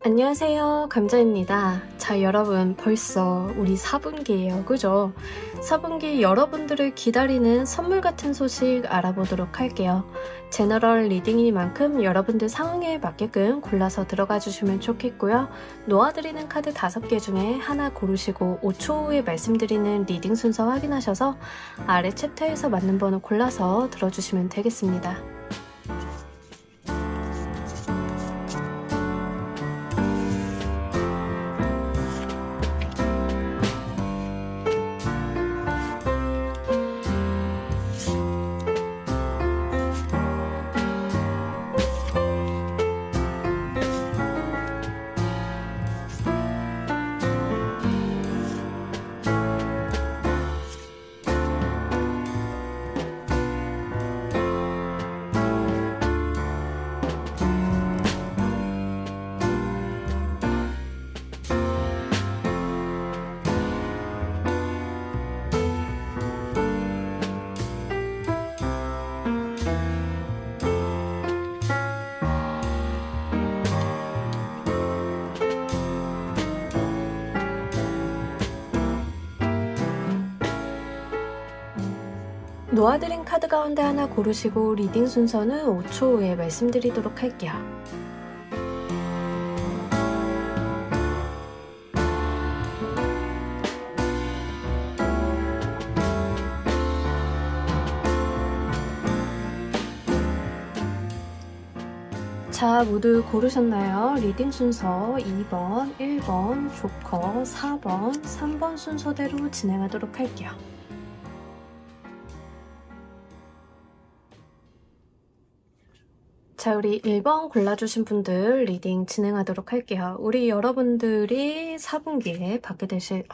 안녕하세요, 감자입니다. 자, 여러분, 벌써 우리 4분기예요. 그죠? 4분기 여러분들을 기다리는 선물 같은 소식 알아보도록 할게요. 제너럴 리딩이니만큼 여러분들 상황에 맞게끔 골라서 들어가 주시면 좋겠고요. 놓아드리는 카드 5개 중에 하나 고르시고 5초 후에 말씀드리는 리딩 순서 확인하셔서 아래 챕터에서 맞는 번호 골라서 들어주시면 되겠습니다. 놓아드린 카드 가운데 하나 고르시고 리딩 순서는 5초 후에 말씀드리도록 할게요. 자, 모두 고르셨나요? 리딩 순서 2번, 1번, 조커, 4번, 3번 순서대로 진행하도록 할게요. 자, 우리 1번 골라주신 분들 리딩 진행하도록 할게요. 우리 여러분들이 4분기에 받게 되실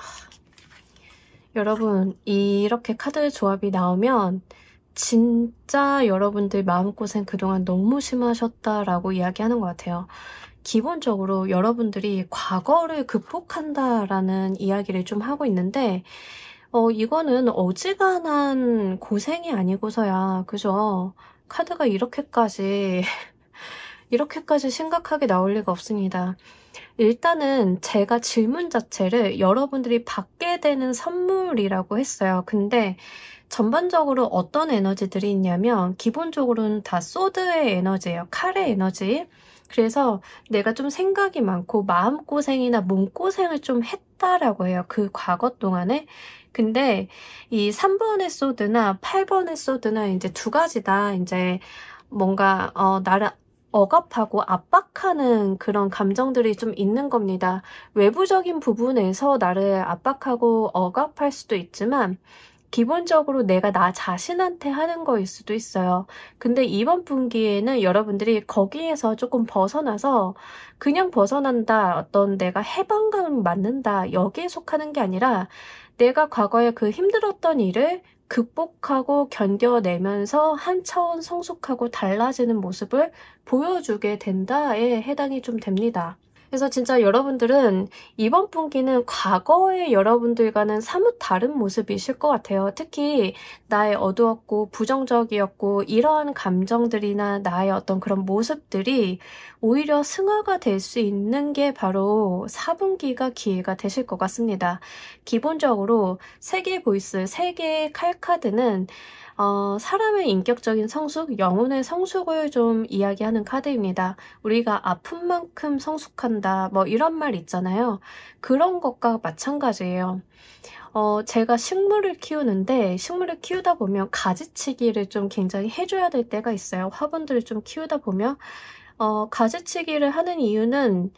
여러분, 이렇게 카드 조합이 나오면 진짜 여러분들 마음고생 그동안 너무 심하셨다라고 이야기하는 것 같아요. 기본적으로 여러분들이 과거를 극복한다라는 이야기를 좀 하고 있는데 이거는 어지간한 고생이 아니고서야, 그죠? 카드가 이렇게까지 심각하게 나올 리가 없습니다. 일단은 제가 질문 자체를 여러분들이 받게 되는 선물이라고 했어요. 근데 전반적으로 어떤 에너지들이 있냐면 기본적으로는 다 소드의 에너지예요. 칼의 에너지. 그래서 내가 좀 생각이 많고 마음고생이나 몸고생을 좀 했다라고 해요. 그 과거 동안에. 근데 이 3번의 소드나 8번의 소드는 이제 두 가지다. 이제 뭔가 나를 억압하고 압박하는 그런 감정들이 좀 있는 겁니다. 외부적인 부분에서 나를 압박하고 억압할 수도 있지만 기본적으로 내가 나 자신한테 하는 거일 수도 있어요. 근데 이번 분기에는 여러분들이 거기에서 조금 벗어나서 그냥 벗어난다, 어떤 내가 해방감을 맞는다, 여기에 속하는 게 아니라 내가 과거에 그 힘들었던 일을 극복하고 견뎌내면서 한 차원 성숙하고 달라지는 모습을 보여주게 된다에 해당이 좀 됩니다. 그래서 진짜 여러분들은 이번 분기는 과거의 여러분들과는 사뭇 다른 모습이실 것 같아요. 특히 나의 어두웠고 부정적이었고 이러한 감정들이나 나의 어떤 그런 모습들이 오히려 승화가 될 수 있는 게 바로 4분기가 기회가 되실 것 같습니다. 기본적으로 세계의 보이스, 세계의 칼카드는 사람의 인격적인 성숙, 영혼의 성숙을 좀 이야기하는 카드입니다. 우리가 아픈 만큼 성숙한다, 뭐 이런 말 있잖아요. 그런 것과 마찬가지예요. 제가 식물을 키우는데 식물을 키우다 보면 가지치기를 좀 굉장히 해줘야 될 때가 있어요. 화분들을 좀 키우다 보면 가지치기를 하는 이유는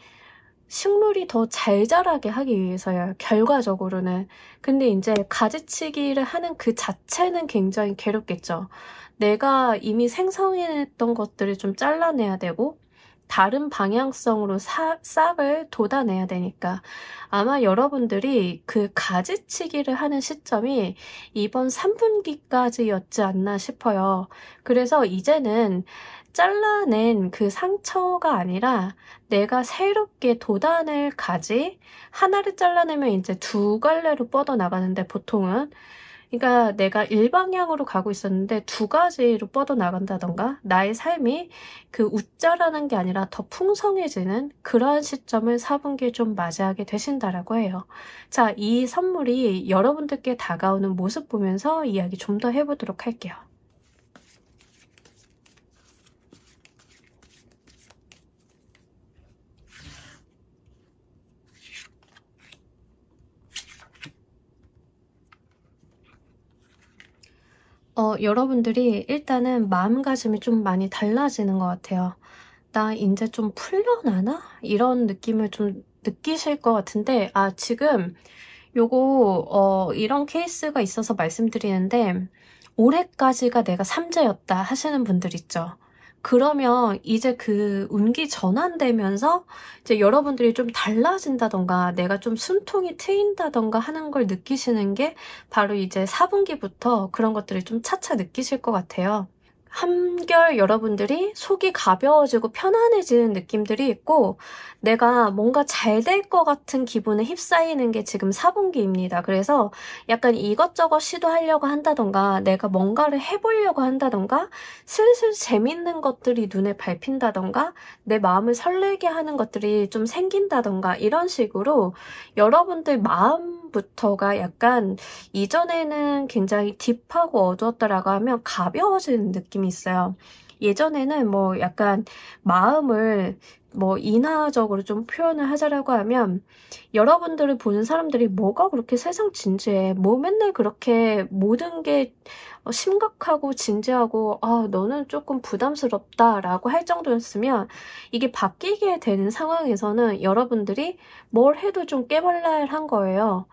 식물이 더 잘 자라게 하기 위해서요. 결과적으로는. 근데 이제 가지치기를 하는 그 자체는 굉장히 괴롭겠죠. 내가 이미 생성했던 것들을 좀 잘라내야 되고 다른 방향성으로 싹을 돋아내야 되니까 아마 여러분들이 그 가지치기를 하는 시점이 이번 3분기까지였지 않나 싶어요. 그래서 이제는 잘라낸 그 상처가 아니라 내가 새롭게 돋아낼 가지 하나를 잘라내면 이제 두 갈래로 뻗어나가는데 보통은 그러니까 내가 일방향으로 가고 있었는데 두 가지로 뻗어나간다던가 나의 삶이 그 웃자라는 게 아니라 더 풍성해지는 그러한 시점을 4분기에 좀 맞이하게 되신다라고 해요. 자, 이 선물이 여러분들께 다가오는 모습 보면서 이야기 좀 더 해보도록 할게요. 여러분들이 일단은 마음가짐이 좀 많이 달라지는 것 같아요. 나 이제 좀 풀려나나? 이런 느낌을 좀 느끼실 것 같은데, 지금 요거, 이런 케이스가 있어서 말씀드리는데, 올해까지가 내가 삼재였다 하시는 분들 있죠. 그러면 이제 그 운기 전환되면서 이제 여러분들이 좀 달라진다던가 내가 좀 숨통이 트인다던가 하는 걸 느끼시는 게 바로 이제 4분기부터 그런 것들을 좀 차차 느끼실 것 같아요. 한결 여러분들이 속이 가벼워지고 편안해지는 느낌들이 있고 내가 뭔가 잘 될 것 같은 기분에 휩싸이는 게 지금 4분기입니다. 그래서 약간 이것저것 시도하려고 한다던가 내가 뭔가를 해보려고 한다던가 슬슬 재밌는 것들이 눈에 밟힌다던가 내 마음을 설레게 하는 것들이 좀 생긴다던가 이런 식으로 여러분들 마음부터가 약간 이전에는 굉장히 딥하고 어두웠다라고 하면 가벼워지는 느낌이 있어요. 예전에는 뭐 약간 마음을 뭐 인화적으로 좀 표현을 하자라고 하면 여러분들을 보는 사람들이 뭐가 그렇게 세상 진지해? 뭐 맨날 그렇게 모든 게 심각하고 진지하고 너는 조금 부담스럽다라고 할 정도였으면 이게 바뀌게 되는 상황에서는 여러분들이 뭘 해도 좀 깨발랄한 거예요.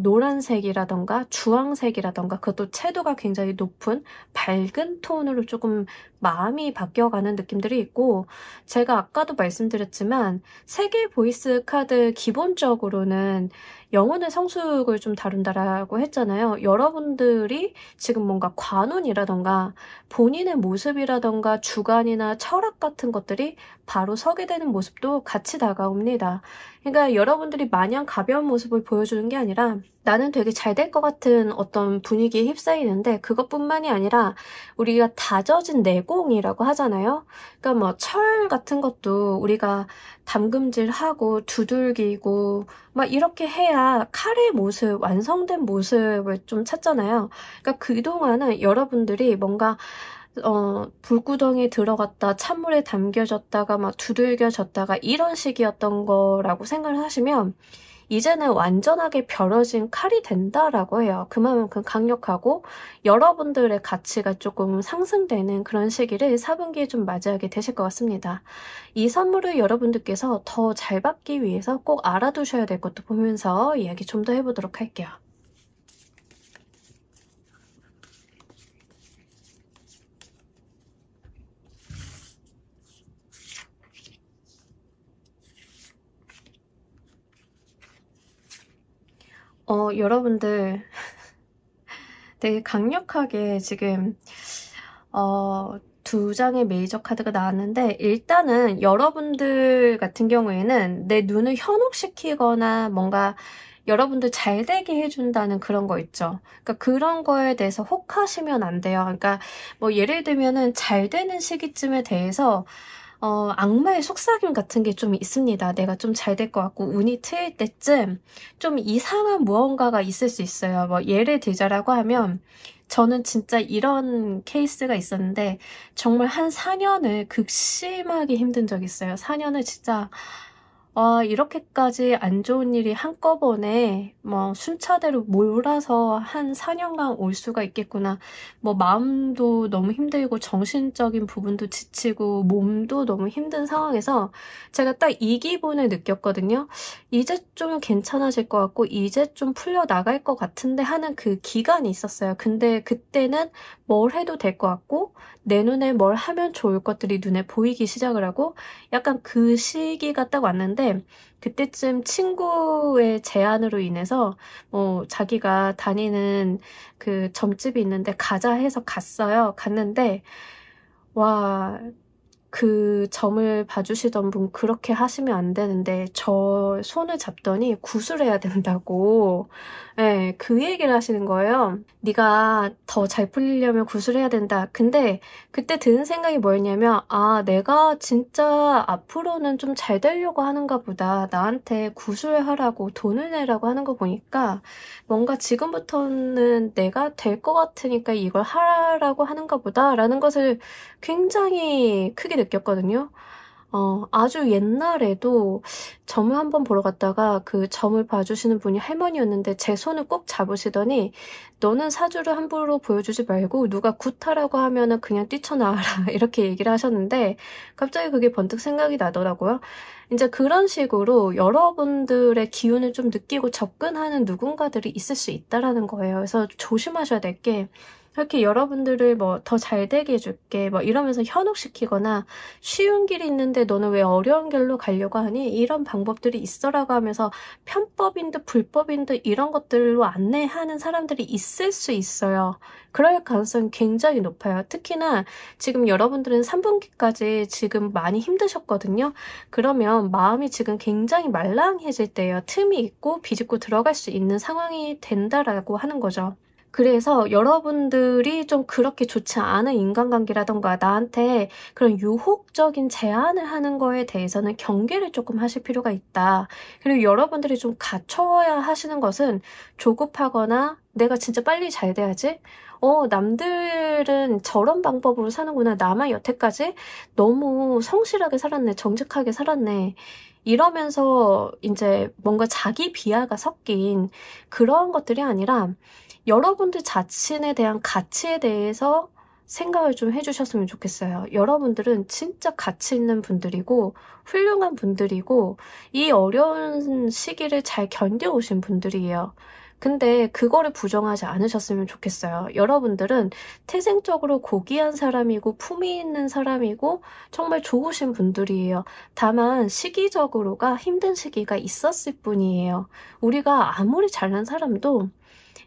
노란색이라던가 주황색이라던가 그것도 채도가 굉장히 높은 밝은 톤으로 조금 마음이 바뀌어가는 느낌들이 있고 제가 아까도 말씀드렸지만 세계 보이스 카드 기본적으로는 영혼의 성숙을 좀 다룬다라고 했잖아요. 여러분들이 지금 뭔가 관운이라던가 본인의 모습이라던가 주관이나 철학 같은 것들이 바로 서게 되는 모습도 같이 다가옵니다. 그러니까 여러분들이 마냥 가벼운 모습을 보여주는 게 아니라 나는 되게 잘 될 것 같은 어떤 분위기에 휩싸이는데 그것뿐만이 아니라 우리가 다져진 내공이라고 하잖아요. 그러니까 뭐 철 같은 것도 우리가 담금질하고 두들기고 막 이렇게 해야 칼의 모습, 완성된 모습을 좀 찾잖아요. 그러니까 그동안은 여러분들이 뭔가 불구덩이에 들어갔다 찬물에 담겨졌다가 막 두들겨졌다가 이런 식이었던 거라고 생각을 하시면 이제는 완전하게 벼러진 칼이 된다라고 해요. 그만큼 강력하고 여러분들의 가치가 조금 상승되는 그런 시기를 4분기에 좀 맞이하게 되실 것 같습니다. 이 선물을 여러분들께서 더 잘 받기 위해서 꼭 알아두셔야 될 것도 보면서 이야기 좀 더 해보도록 할게요. 여러분들 되게 강력하게 지금 두 장의 메이저 카드가 나왔는데 일단은 여러분들 같은 경우에는 내 눈을 현혹시키거나 뭔가 여러분들 잘 되게 해준다는 그런 거 있죠. 그러니까 그런 거에 대해서 혹하시면 안 돼요. 그러니까 뭐 예를 들면은 잘 되는 시기쯤에 대해서 악마의 속삭임 같은 게 좀 있습니다. 내가 좀 잘 될 것 같고 운이 트일 때쯤 좀 이상한 무언가가 있을 수 있어요. 뭐 예를 들자라고 하면 저는 진짜 이런 케이스가 있었는데 정말 한 4년을 극심하게 힘든 적이 있어요. 4년을 진짜 이렇게까지 안 좋은 일이 한꺼번에 뭐 순차대로 몰아서 한 4년간 올 수가 있겠구나. 뭐 마음도 너무 힘들고 정신적인 부분도 지치고 몸도 너무 힘든 상황에서 제가 딱 이 기분을 느꼈거든요. 이제 좀 괜찮아질 것 같고 이제 좀 풀려나갈 것 같은데 하는 그 기간이 있었어요. 근데 그때는 뭘 해도 될 것 같고 내 눈에 뭘 하면 좋을 것들이 눈에 보이기 시작을 하고 약간 그 시기가 딱 왔는데 그때쯤 친구의 제안으로 인해서 자기가 다니는 그 점집이 있는데 가자 해서 갔어요. 갔는데 와 그 점을 봐주시던 분 그렇게 하시면 안 되는데 저 손을 잡더니 구슬해야 된다고 그 얘기를 하시는 거예요. 네가 더 잘 풀리려면 구슬해야 된다. 근데 그때 드는 생각이 뭐였냐면 내가 진짜 앞으로는 좀 잘 되려고 하는가 보다. 나한테 구슬하라고 돈을 내라고 하는 거 보니까 뭔가 지금부터는 내가 될 것 같으니까 이걸 하라고 하는가 보다 라는 것을 굉장히 크게 느꼈거든요. 아주 옛날에도 점을 한번 보러 갔다가 그 점을 봐주시는 분이 할머니였는데 제 손을 꼭 잡으시더니 너는 사주를 함부로 보여주지 말고 누가 굿하라고 하면은 그냥 뛰쳐나와라 이렇게 얘기를 하셨는데 갑자기 그게 번뜩 생각이 나더라고요. 이제 그런 식으로 여러분들의 기운을 좀 느끼고 접근하는 누군가들이 있을 수 있다라는 거예요. 그래서 조심하셔야 될 게 이렇게 여러분들을 뭐 더 잘 되게 해줄게 뭐 이러면서 현혹시키거나 쉬운 길이 있는데 너는 왜 어려운 길로 가려고 하니? 이런 방법들이 있어라고 하면서 편법인 듯 불법인 듯 이런 것들로 안내하는 사람들이 있을 수 있어요. 그럴 가능성이 굉장히 높아요. 특히나 지금 여러분들은 3분기까지 지금 많이 힘드셨거든요. 그러면 마음이 지금 굉장히 말랑해질 때예요. 틈이 있고 비집고 들어갈 수 있는 상황이 된다라고 하는 거죠. 그래서 여러분들이 좀 그렇게 좋지 않은 인간관계라던가 나한테 그런 유혹적인 제안을 하는 거에 대해서는 경계를 조금 하실 필요가 있다. 그리고 여러분들이 좀 갖춰야 하시는 것은 조급하거나 내가 진짜 빨리 잘 돼야지? 남들은 저런 방법으로 사는구나. 나만 여태까지 너무 성실하게 살았네. 정직하게 살았네. 이러면서 이제 뭔가 자기 비하가 섞인 그런 것들이 아니라 여러분들 자신에 대한 가치에 대해서 생각을 좀 해주셨으면 좋겠어요. 여러분들은 진짜 가치 있는 분들이고 훌륭한 분들이고 이 어려운 시기를 잘 견뎌오신 분들이에요. 근데 그거를 부정하지 않으셨으면 좋겠어요. 여러분들은 태생적으로 고귀한 사람이고 품위 있는 사람이고 정말 좋으신 분들이에요. 다만 시기적으로가 힘든 시기가 있었을 뿐이에요. 우리가 아무리 잘난 사람도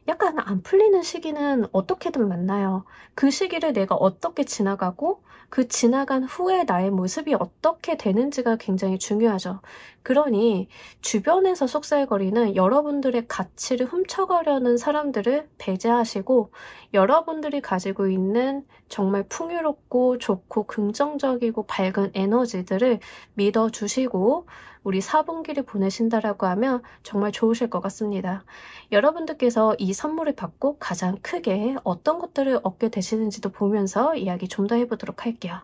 약간 안 풀리는 시기는 어떻게든 만나요. 그 시기를 내가 어떻게 지나가고 그 지나간 후에 나의 모습이 어떻게 되는지가 굉장히 중요하죠. 그러니 주변에서 속살거리는 여러분들의 가치를 훔쳐가려는 사람들을 배제하시고 여러분들이 가지고 있는 정말 풍요롭고 좋고 긍정적이고 밝은 에너지들을 믿어주시고 우리 4분기를 보내신다라고 하면 정말 좋으실 것 같습니다. 여러분들께서 이 선물을 받고 가장 크게 어떤 것들을 얻게 되시는지도 보면서 이야기 좀 더 해보도록 할게요.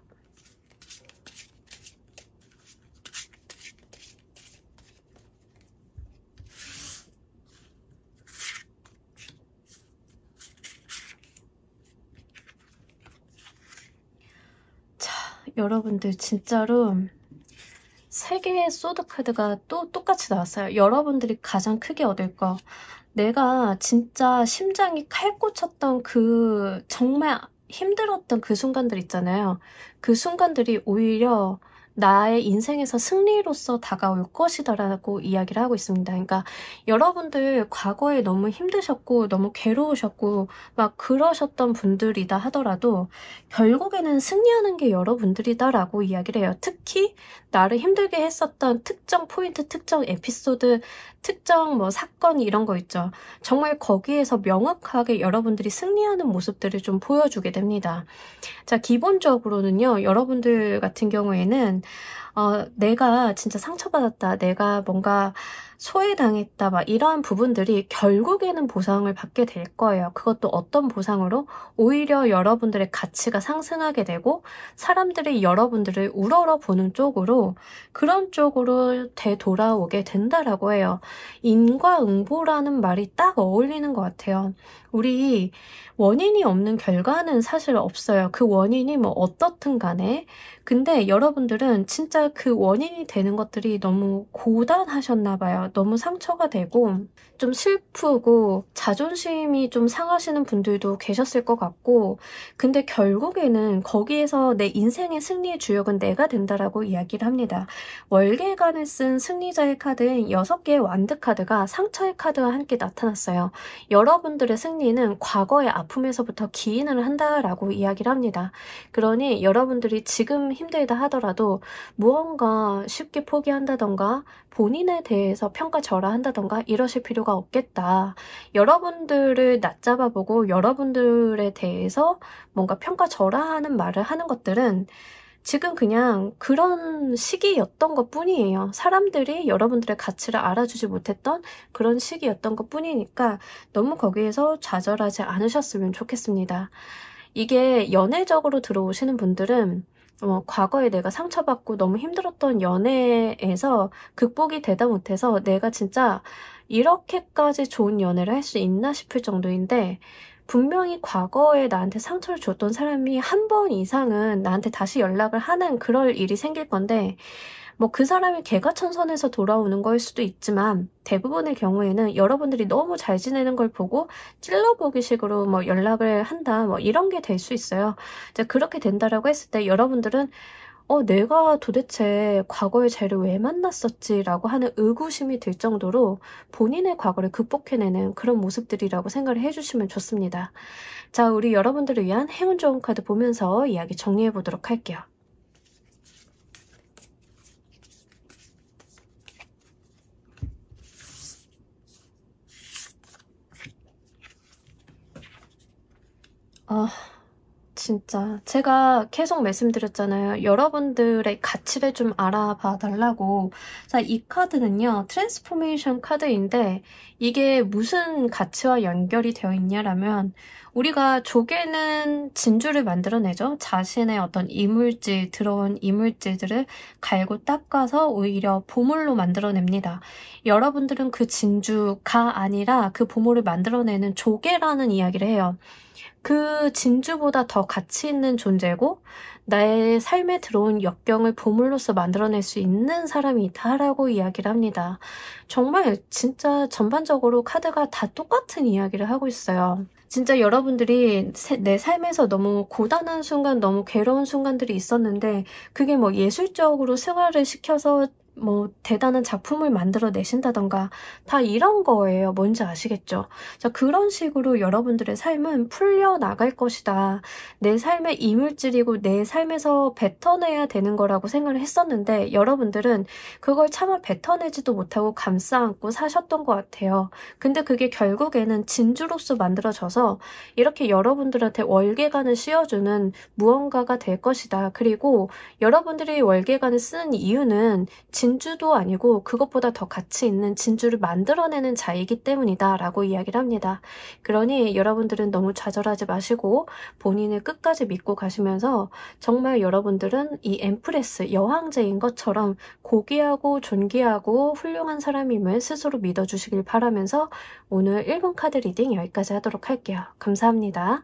자, 여러분들 진짜로 3개의 소드 카드가 또 똑같이 나왔어요. 여러분들이 가장 크게 얻을 거. 내가 진짜 심장이 칼 꽂혔던 그 정말 힘들었던 그 순간들 있잖아요. 그 순간들이 오히려 나의 인생에서 승리로서 다가올 것이다라고 이야기를 하고 있습니다. 그러니까 여러분들 과거에 너무 힘드셨고 너무 괴로우셨고 막 그러셨던 분들이다 하더라도 결국에는 승리하는 게 여러분들이다라고 이야기를 해요. 특히 나를 힘들게 했었던 특정 포인트, 특정 에피소드, 특정 뭐 사건 이런 거 있죠. 정말 거기에서 명확하게 여러분들이 승리하는 모습들을 좀 보여주게 됩니다. 자, 기본적으로는요, 여러분들 같은 경우에는 내가 진짜 상처받았다, 내가 뭔가 소외당했다, 막 이러한 부분들이 결국에는 보상을 받게 될 거예요. 그것도 어떤 보상으로? 오히려 여러분들의 가치가 상승하게 되고 사람들이 여러분들을 우러러보는 쪽으로 그런 쪽으로 되돌아오게 된다라고 해요. 인과응보라는 말이 딱 어울리는 것 같아요. 우리 원인이 없는 결과는 사실 없어요. 그 원인이 뭐 어떻든 간에. 근데 여러분들은 진짜 그 원인이 되는 것들이 너무 고단하셨나 봐요. 너무 상처가 되고 좀 슬프고 자존심이 좀 상하시는 분들도 계셨을 것 같고 근데 결국에는 거기에서 내 인생의 승리의 주역은 내가 된다라고 이야기를 합니다. 월계관을 쓴 승리자의 카드인 6개의 완드 카드가 상처의 카드와 함께 나타났어요. 여러분들의 승리는 과거의 아픔에서부터 기인을 한다라고 이야기를 합니다. 그러니 여러분들이 지금 힘들다 하더라도 무언가 쉽게 포기한다던가 본인에 대해서 평가절하한다던가 이러실 필요가 없겠다. 여러분들을 낮잡아보고 여러분들에 대해서 뭔가 평가절하하는 말을 하는 것들은 지금 그냥 그런 시기였던 것 뿐이에요. 사람들이 여러분들의 가치를 알아주지 못했던 그런 시기였던 것 뿐이니까 너무 거기에서 좌절하지 않으셨으면 좋겠습니다. 이게 연애적으로 들어오시는 분들은 과거에 내가 상처받고 너무 힘들었던 연애에서 극복이 되다 못해서 내가 진짜 이렇게까지 좋은 연애를 할 수 있나 싶을 정도인데 분명히 과거에 나한테 상처를 줬던 사람이 한 번 이상은 나한테 다시 연락을 하는 그럴 일이 생길 건데 뭐 그 사람이 개가천선해서 돌아오는 거일 수도 있지만 대부분의 경우에는 여러분들이 너무 잘 지내는 걸 보고 찔러보기 식으로 뭐 연락을 한다 뭐 이런 게 될 수 있어요. 이제 그렇게 된다라고 했을 때 여러분들은 내가 도대체 과거의 쟤를 왜 만났었지? 라고 하는 의구심이 들 정도로 본인의 과거를 극복해내는 그런 모습들이라고 생각을 해주시면 좋습니다. 자, 우리 여러분들을 위한 행운 좋은 카드 보면서 이야기 정리해보도록 할게요. 진짜 제가 계속 말씀드렸잖아요. 여러분들의 가치를 좀 알아봐 달라고. 자, 이 카드는요. 트랜스포메이션 카드인데 이게 무슨 가치와 연결이 되어 있냐라면 우리가 조개는 진주를 만들어내죠. 자신의 어떤 이물질, 들어온 이물질들을 갈고 닦아서 오히려 보물로 만들어냅니다. 여러분들은 그 진주가 아니라 그 보물을 만들어내는 조개라는 이야기를 해요. 그 진주보다 더 가치 있는 존재고 나의 삶에 들어온 역경을 보물로서 만들어낼 수 있는 사람이 있다라고 이야기를 합니다. 정말 진짜 전반적으로 카드가 다 똑같은 이야기를 하고 있어요. 진짜 여러분들이 내 삶에서 너무 고단한 순간, 너무 괴로운 순간들이 있었는데 그게 뭐 예술적으로 승화를 시켜서 뭐 대단한 작품을 만들어 내신다던가 다 이런 거예요. 뭔지 아시겠죠? 자, 그런 식으로 여러분들의 삶은 풀려나갈 것이다. 내 삶의 이물질이고 내 삶에서 뱉어내야 되는 거라고 생각을 했었는데 여러분들은 그걸 차마 뱉어내지도 못하고 감싸 안고 사셨던 것 같아요. 근데 그게 결국에는 진주로서 만들어져서 이렇게 여러분들한테 월계관을 씌워주는 무언가가 될 것이다. 그리고 여러분들이 월계관을 쓰는 이유는 진주도 아니고 그것보다 더 가치 있는 진주를 만들어내는 자이기 때문이다 라고 이야기를 합니다. 그러니 여러분들은 너무 좌절하지 마시고 본인을 끝까지 믿고 가시면서 정말 여러분들은 이 엠프레스 여왕제인 것처럼 고귀하고 존귀하고 훌륭한 사람임을 스스로 믿어주시길 바라면서 오늘 1번 카드 리딩 여기까지 하도록 할게요. 감사합니다.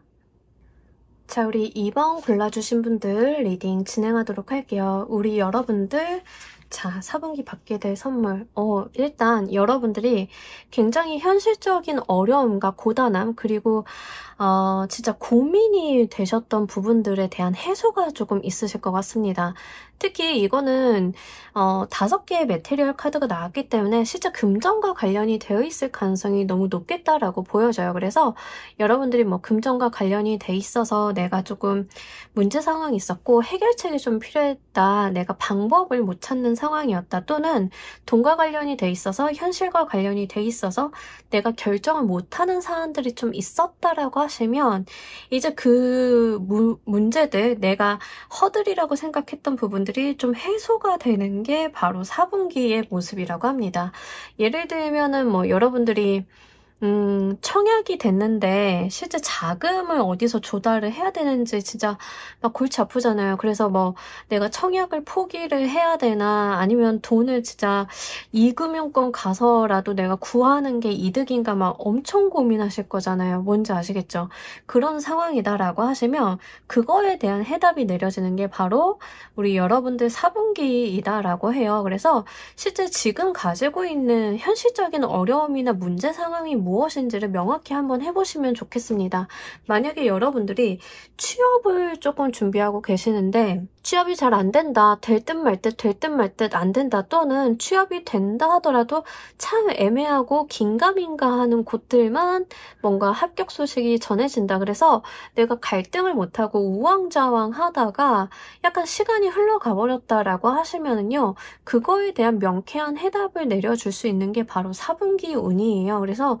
자, 우리 2번 골라주신 분들 리딩 진행하도록 할게요. 우리 여러분들 자, 4분기 받게 될 선물. 일단 여러분들이 굉장히 현실적인 어려움과 고단함 그리고 진짜 고민이 되셨던 부분들에 대한 해소가 조금 있으실 것 같습니다. 특히 이거는 5개의 메테리얼 카드가 나왔기 때문에 실제 금전과 관련이 되어 있을 가능성이 너무 높겠다라고 보여져요. 그래서 여러분들이 뭐 금전과 관련이 돼 있어서 내가 조금 문제 상황이 있었고 해결책이 좀 필요했다. 내가 방법을 못 찾는 상황이었다. 또는 돈과 관련이 돼 있어서 현실과 관련이 돼 있어서 내가 결정을 못하는 사안들이 좀 있었다라고 하시면 이제 그 문제들 내가 허들이라고 생각했던 부분들이 좀 해소가 되는 게 바로 4분기의 모습이라고 합니다. 예를 들면은 뭐 여러분들이 청약이 됐는데 실제 자금을 어디서 조달을 해야 되는지 진짜 막 골치 아프잖아요. 그래서 뭐 내가 청약을 포기를 해야 되나 아니면 돈을 진짜 이금융권 가서라도 내가 구하는 게 이득인가 막 엄청 고민하실 거잖아요. 뭔지 아시겠죠? 그런 상황이다라고 하시면 그거에 대한 해답이 내려지는 게 바로 우리 여러분들 4분기이다라고 해요. 그래서 실제 지금 가지고 있는 현실적인 어려움이나 문제 상황이 무엇인지를 명확히 한번 해보시면 좋겠습니다. 만약에 여러분들이 취업을 조금 준비하고 계시는데 취업이 잘 안 된다, 될 듯 말 듯, 될 듯 말 듯 안 된다, 또는 취업이 된다 하더라도 참 애매하고 긴가민가 하는 곳들만 뭔가 합격 소식이 전해진다. 그래서 내가 갈등을 못하고 우왕좌왕 하다가 약간 시간이 흘러가 버렸다라고 하시면은요, 그거에 대한 명쾌한 해답을 내려줄 수 있는 게 바로 4분기 운이에요. 그래서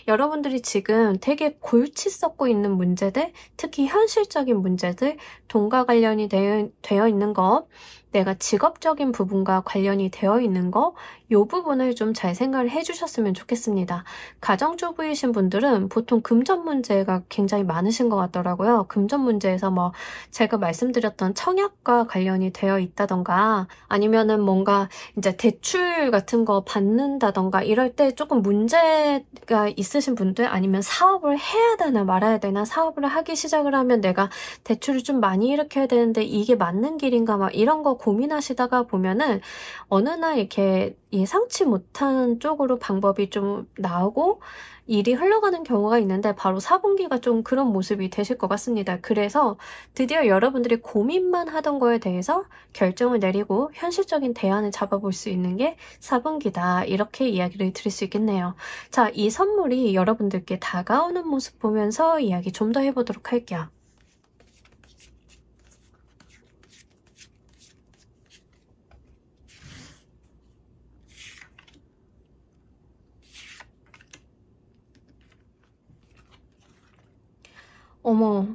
여러분들이 지금 되게 골치 썩고 있는 문제들, 특히 현실적인 문제들, 돈과 관련이 되어 있는 것, 내가 직업적인 부분과 관련이 되어 있는 거, 이 부분을 좀 잘 생각을 해주셨으면 좋겠습니다. 가정주부이신 분들은 보통 금전 문제가 굉장히 많으신 것 같더라고요. 금전 문제에서 뭐 제가 말씀드렸던 청약과 관련이 되어 있다던가, 아니면은 뭔가 이제 대출 같은 거 받는다던가 이럴 때 조금 문제가 있으신 분들, 아니면 사업을 해야 되나 말아야 되나, 사업을 하기 시작을 하면 내가 대출을 좀 많이 일으켜야 되는데 이게 맞는 길인가, 막 이런 거 고민하시다가 보면은 어느 날 이렇게 예상치 못한 쪽으로 방법이 좀 나오고 일이 흘러가는 경우가 있는데, 바로 4분기가 좀 그런 모습이 되실 것 같습니다. 그래서 드디어 여러분들이 고민만 하던 거에 대해서 결정을 내리고 현실적인 대안을 잡아볼 수 있는 게 4분기다. 이렇게 이야기를 드릴 수 있겠네요. 자, 이 선물이 여러분들께 다가오는 모습 보면서 이야기 좀 더 해보도록 할게요. 어머,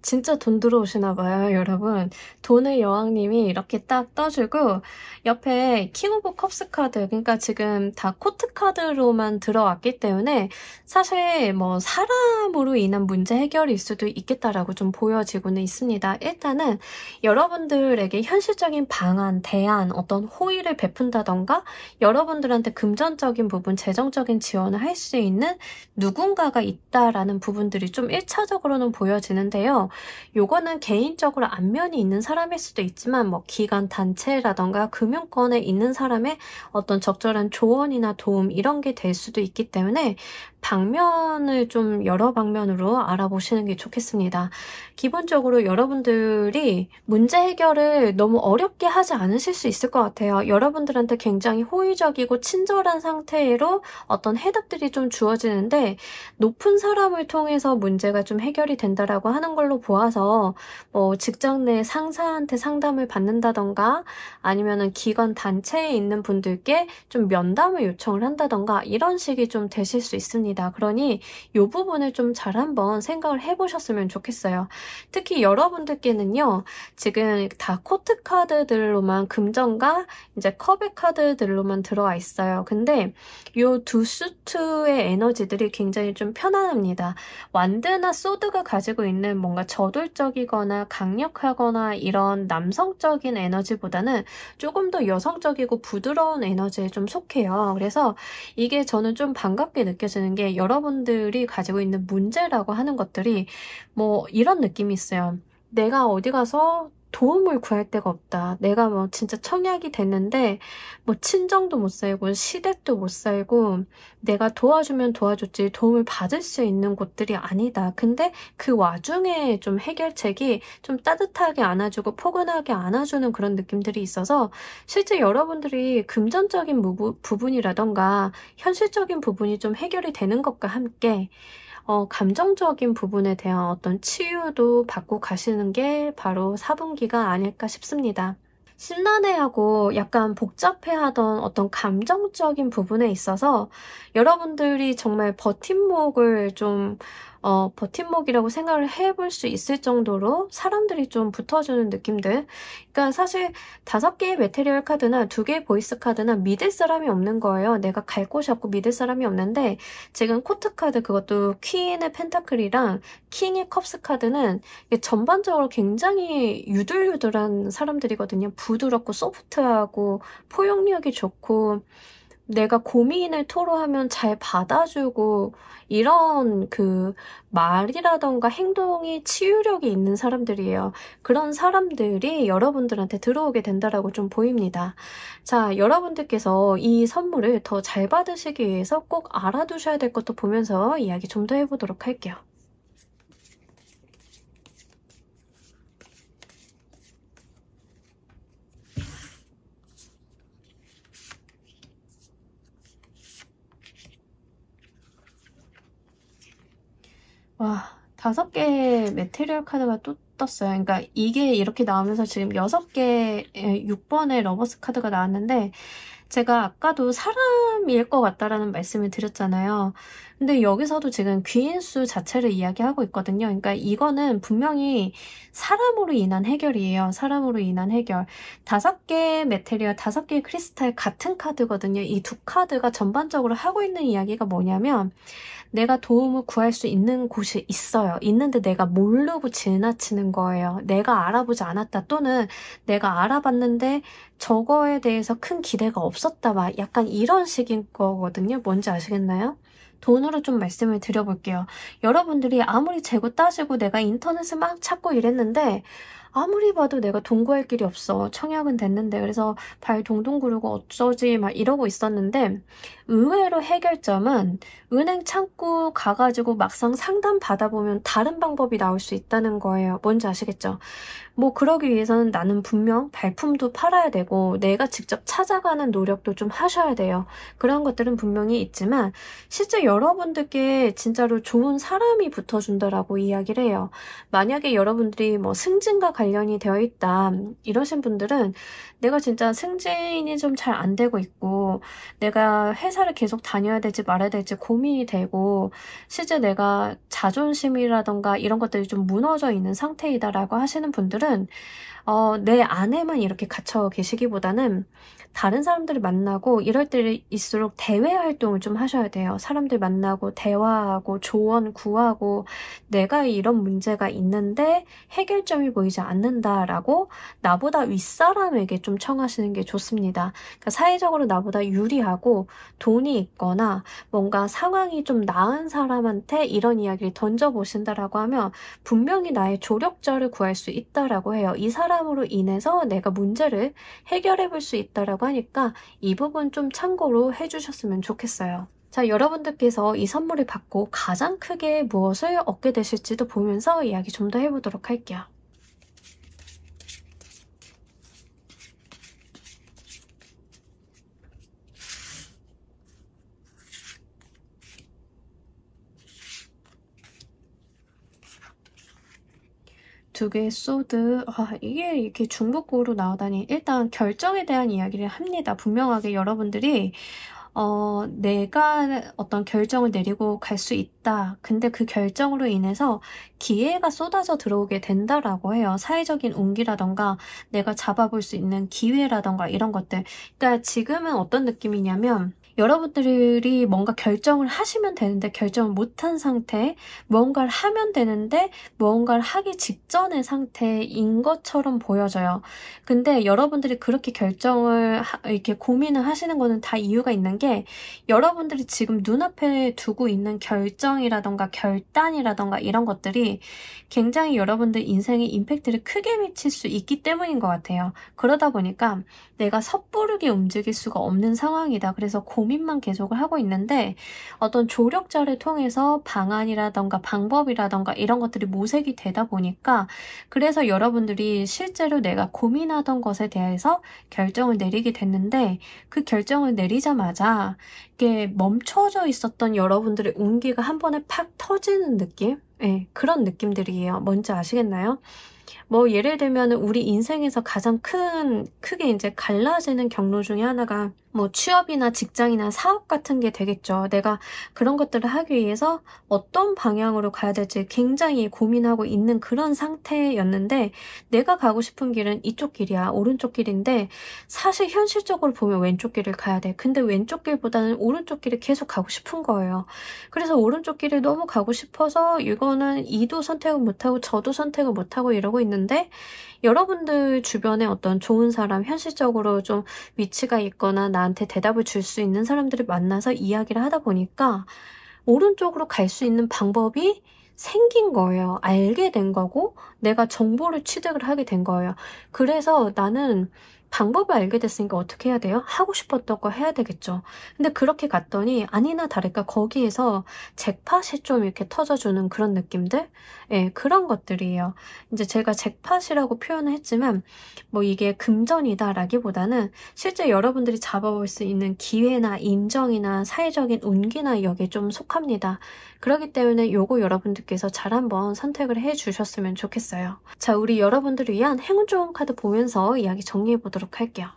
진짜 돈 들어오시나 봐요, 여러분. 돈의 여왕님이 이렇게 딱 떠주고 옆에 킹 오브 컵스 카드, 그러니까 지금 다 코트 카드로만 들어왔기 때문에 사실 뭐 사람으로 인한 문제 해결일 수도 있겠다라고 좀 보여지고는 있습니다. 일단은 여러분들에게 현실적인 방안, 대안, 어떤 호의를 베푼다던가 여러분들한테 금전적인 부분, 재정적인 지원을 할 수 있는 누군가가 있다라는 부분들이 좀 1차적으로는 보여지는데요. 요거는 개인적으로 안면이 있는 사람일 수도 있지만, 뭐 기관 단체라던가 금융권에 있는 사람의 어떤 적절한 조언이나 도움, 이런 게 될 수도 있기 때문에 방면을 좀 여러 방면으로 알아보시는 게 좋겠습니다. 기본적으로 여러분들이 문제 해결을 너무 어렵게 하지 않으실 수 있을 것 같아요. 여러분들한테 굉장히 호의적이고 친절한 상태로 어떤 해답들이 좀 주어지는데, 높은 사람을 통해서 문제가 좀 해결이 된다라고 하는 걸로 보아서 뭐 직장 내 상사한테 상담을 받는다던가, 아니면은 기관 단체에 있는 분들께 좀 면담을 요청을 한다던가, 이런 식이 좀 되실 수 있습니다. 그러니 이 부분을 좀 잘 한번 생각을 해보셨으면 좋겠어요. 특히 여러분들께는요, 지금 다 코트 카드들로만, 금전과 이제 컵의 카드들로만 들어와 있어요. 근데 이 두 수트의 에너지들이 굉장히 좀 편안합니다. 완드나 소드가 가지고 있는 뭔가 저돌적이거나 강력하거나 이런 남성적인 에너지보다는 조금 더 여성적이고 부드러운 에너지에 좀 속해요. 그래서 이게 저는 좀 반갑게 느껴지는 게, 여러분들이 가지고 있는 문제라고 하는 것들이 뭐 이런 느낌이 있어요. 내가 어디 가서 도움을 구할 데가 없다. 내가 뭐 진짜 청약이 됐는데 뭐 친정도 못 살고 시댁도 못 살고, 내가 도와주면 도와줬지 도움을 받을 수 있는 곳들이 아니다. 근데 그 와중에 좀 해결책이 좀 따뜻하게 안아주고 포근하게 안아주는 그런 느낌들이 있어서, 실제 여러분들이 금전적인 부분이라던가 현실적인 부분이 좀 해결이 되는 것과 함께 감정적인 부분에 대한 어떤 치유도 받고 가시는 게 바로 4분기가 아닐까 싶습니다. 심란해하고 약간 복잡해하던 어떤 감정적인 부분에 있어서 여러분들이 정말 버팀목을 좀 버팀목이라고 생각을 해볼 수 있을 정도로 사람들이 좀 붙어주는 느낌들. 그러니까 사실 5개의 메테리얼 카드나 2개의 보이스 카드나 믿을 사람이 없는 거예요. 내가 갈 곳이 없고 믿을 사람이 없는데, 지금 코트 카드, 그것도 퀸의 펜타클이랑 킹의 컵스 카드는 전반적으로 굉장히 유들유들한 사람들이거든요. 부드럽고 소프트하고 포용력이 좋고, 내가 고민을 토로하면 잘 받아주고, 이런 그 말이라던가 행동이 치유력이 있는 사람들이에요. 그런 사람들이 여러분들한테 들어오게 된다라고 좀 보입니다. 자, 여러분들께서 이 선물을 더 잘 받으시기 위해서 꼭 알아두셔야 될 것도 보면서 이야기 좀 더 해보도록 할게요. 와, 5개의 메테리얼 카드가 또 떴어요. 그러니까 이게 이렇게 나오면서 지금 6개, 6번의 러버스 카드가 나왔는데, 제가 아까도 사람일 것 같다라는 말씀을 드렸잖아요. 근데 여기서도 지금 귀인수 자체를 이야기하고 있거든요. 그러니까 이거는 분명히 사람으로 인한 해결이에요. 사람으로 인한 해결. 5개의 메테리얼, 5개의 크리스탈 같은 카드거든요. 이 두 카드가 전반적으로 하고 있는 이야기가 뭐냐면, 내가 도움을 구할 수 있는 곳이 있어요. 있는데 내가 모르고 지나치는 거예요. 내가 알아보지 않았다, 또는 내가 알아봤는데 저거에 대해서 큰 기대가 없었다, 막 약간 이런 식인 거거든요. 뭔지 아시겠나요? 돈으로 좀 말씀을 드려볼게요. 여러분들이 아무리 재고 따지고 내가 인터넷을 막 찾고 이랬는데, 아무리 봐도 내가 돈 구할 길이 없어. 청약은 됐는데. 그래서 발 동동 구르고 어쩌지 막 이러고 있었는데, 의외로 해결점은 은행 창구 가가지고 막상 상담 받아보면 다른 방법이 나올 수 있다는 거예요. 뭔지 아시겠죠? 뭐 그러기 위해서는 나는 분명 발품도 팔아야 되고 내가 직접 찾아가는 노력도 좀 하셔야 돼요. 그런 것들은 분명히 있지만 실제 여러분들께 진짜로 좋은 사람이 붙어준다라고 이야기를 해요. 만약에 여러분들이 뭐 승진과 관련이 되어 있다 이러신 분들은 내가 진짜 승진이 좀 잘 안 되고 있고 내가 회사를 계속 다녀야 될지 말아야 될지 고민이 되고 실제 내가 자존심이라던가 이런 것들이 좀 무너져 있는 상태이다라고 하시는 분들은 내 안에만 이렇게 갇혀 계시기보다는 다른 사람들을 만나고 이럴 때일수록 대외 활동을 좀 하셔야 돼요. 사람들 만나고 대화하고 조언 구하고 내가 이런 문제가 있는데 해결점이 보이지 않는다라고 나보다 윗사람에게 좀 청하시는 게 좋습니다. 그러니까 사회적으로 나보다 유리하고 돈이 있거나 뭔가 상황이 좀 나은 사람한테 이런 이야기를 던져보신다라고 하면 분명히 나의 조력자를 구할 수 있다라고 해요. 이 사람으로 인해서 내가 문제를 해결해 볼 수 있다라고 하니까 이 부분 좀 참고로 해주셨으면 좋겠어요. 자, 여러분들께서 이 선물을 받고 가장 크게 무엇을 얻게 되실지도 보면서 이야기 좀 더 해보도록 할게요. 두 개의 소드, 이게 이렇게 중복으로 나오다니. 일단 결정에 대한 이야기를 합니다. 분명하게 여러분들이 내가 어떤 결정을 내리고 갈 수 있다. 근데 그 결정으로 인해서 기회가 쏟아져 들어오게 된다라고 해요. 사회적인 운기라던가 내가 잡아볼 수 있는 기회라던가 이런 것들. 그러니까 지금은 어떤 느낌이냐면 여러분들이 뭔가 결정을 하시면 되는데 결정을 못한 상태, 무언가를 하면 되는데 무언가를 하기 직전의 상태인 것처럼 보여져요. 근데 여러분들이 그렇게 결정을 이렇게 고민을 하시는 거는 다 이유가 있는 게 여러분들이 지금 눈앞에 두고 있는 결정이라던가 결단이라던가 이런 것들이 굉장히 여러분들 인생에 임팩트를 크게 미칠 수 있기 때문인 것 같아요. 그러다 보니까 내가 섣부르게 움직일 수가 없는 상황이다. 그래서 고민만 계속을 하고 있는데 어떤 조력자를 통해서 방안이라던가 방법이라던가 이런 것들이 모색이 되다 보니까 그래서 여러분들이 실제로 내가 고민하던 것에 대해서 결정을 내리게 됐는데 그 결정을 내리자마자 이게 멈춰져 있었던 여러분들의 운기가 한 번에 팍 터지는 느낌? 네, 그런 느낌들이에요. 뭔지 아시겠나요? 뭐 예를 들면 우리 인생에서 가장 크게 이제 갈라지는 경로 중에 하나가 뭐 취업이나 직장이나 사업 같은 게 되겠죠. 내가 그런 것들을 하기 위해서 어떤 방향으로 가야 될지 굉장히 고민하고 있는 그런 상태였는데 내가 가고 싶은 길은 이쪽 길이야. 오른쪽 길인데 사실 현실적으로 보면 왼쪽 길을 가야 돼. 근데 왼쪽 길보다는 오른쪽 길을 계속 가고 싶은 거예요. 그래서 오른쪽 길을 너무 가고 싶어서 이거는 이도 선택을 못하고 저도 선택을 못하고 이러고 있는데 여러분들 주변에 어떤 좋은 사람, 현실적으로 좀 위치가 있거나 나한테 대답을 줄 수 있는 사람들을 만나서 이야기를 하다 보니까 오른쪽으로 갈 수 있는 방법이 생긴 거예요. 알게 된 거고 내가 정보를 취득을 하게 된 거예요. 그래서 나는 방법을 알게 됐으니까 어떻게 해야 돼요? 하고 싶었던 거 해야 되겠죠. 근데 그렇게 갔더니 아니나 다를까 거기에서 잭팟이 좀 이렇게 터져주는 그런 느낌들? 예, 그런 것들이에요. 이제 제가 잭팟이라고 표현을 했지만 뭐 이게 금전이다라기보다는 실제 여러분들이 잡아볼 수 있는 기회나 인정이나 사회적인 운기나 여기에 좀 속합니다. 그렇기 때문에 요거 여러분들께서 잘 한번 선택을 해주셨으면 좋겠어요. 자, 우리 여러분들을 위한 행운 좋은 카드 보면서 이야기 정리해 보도록 할게요.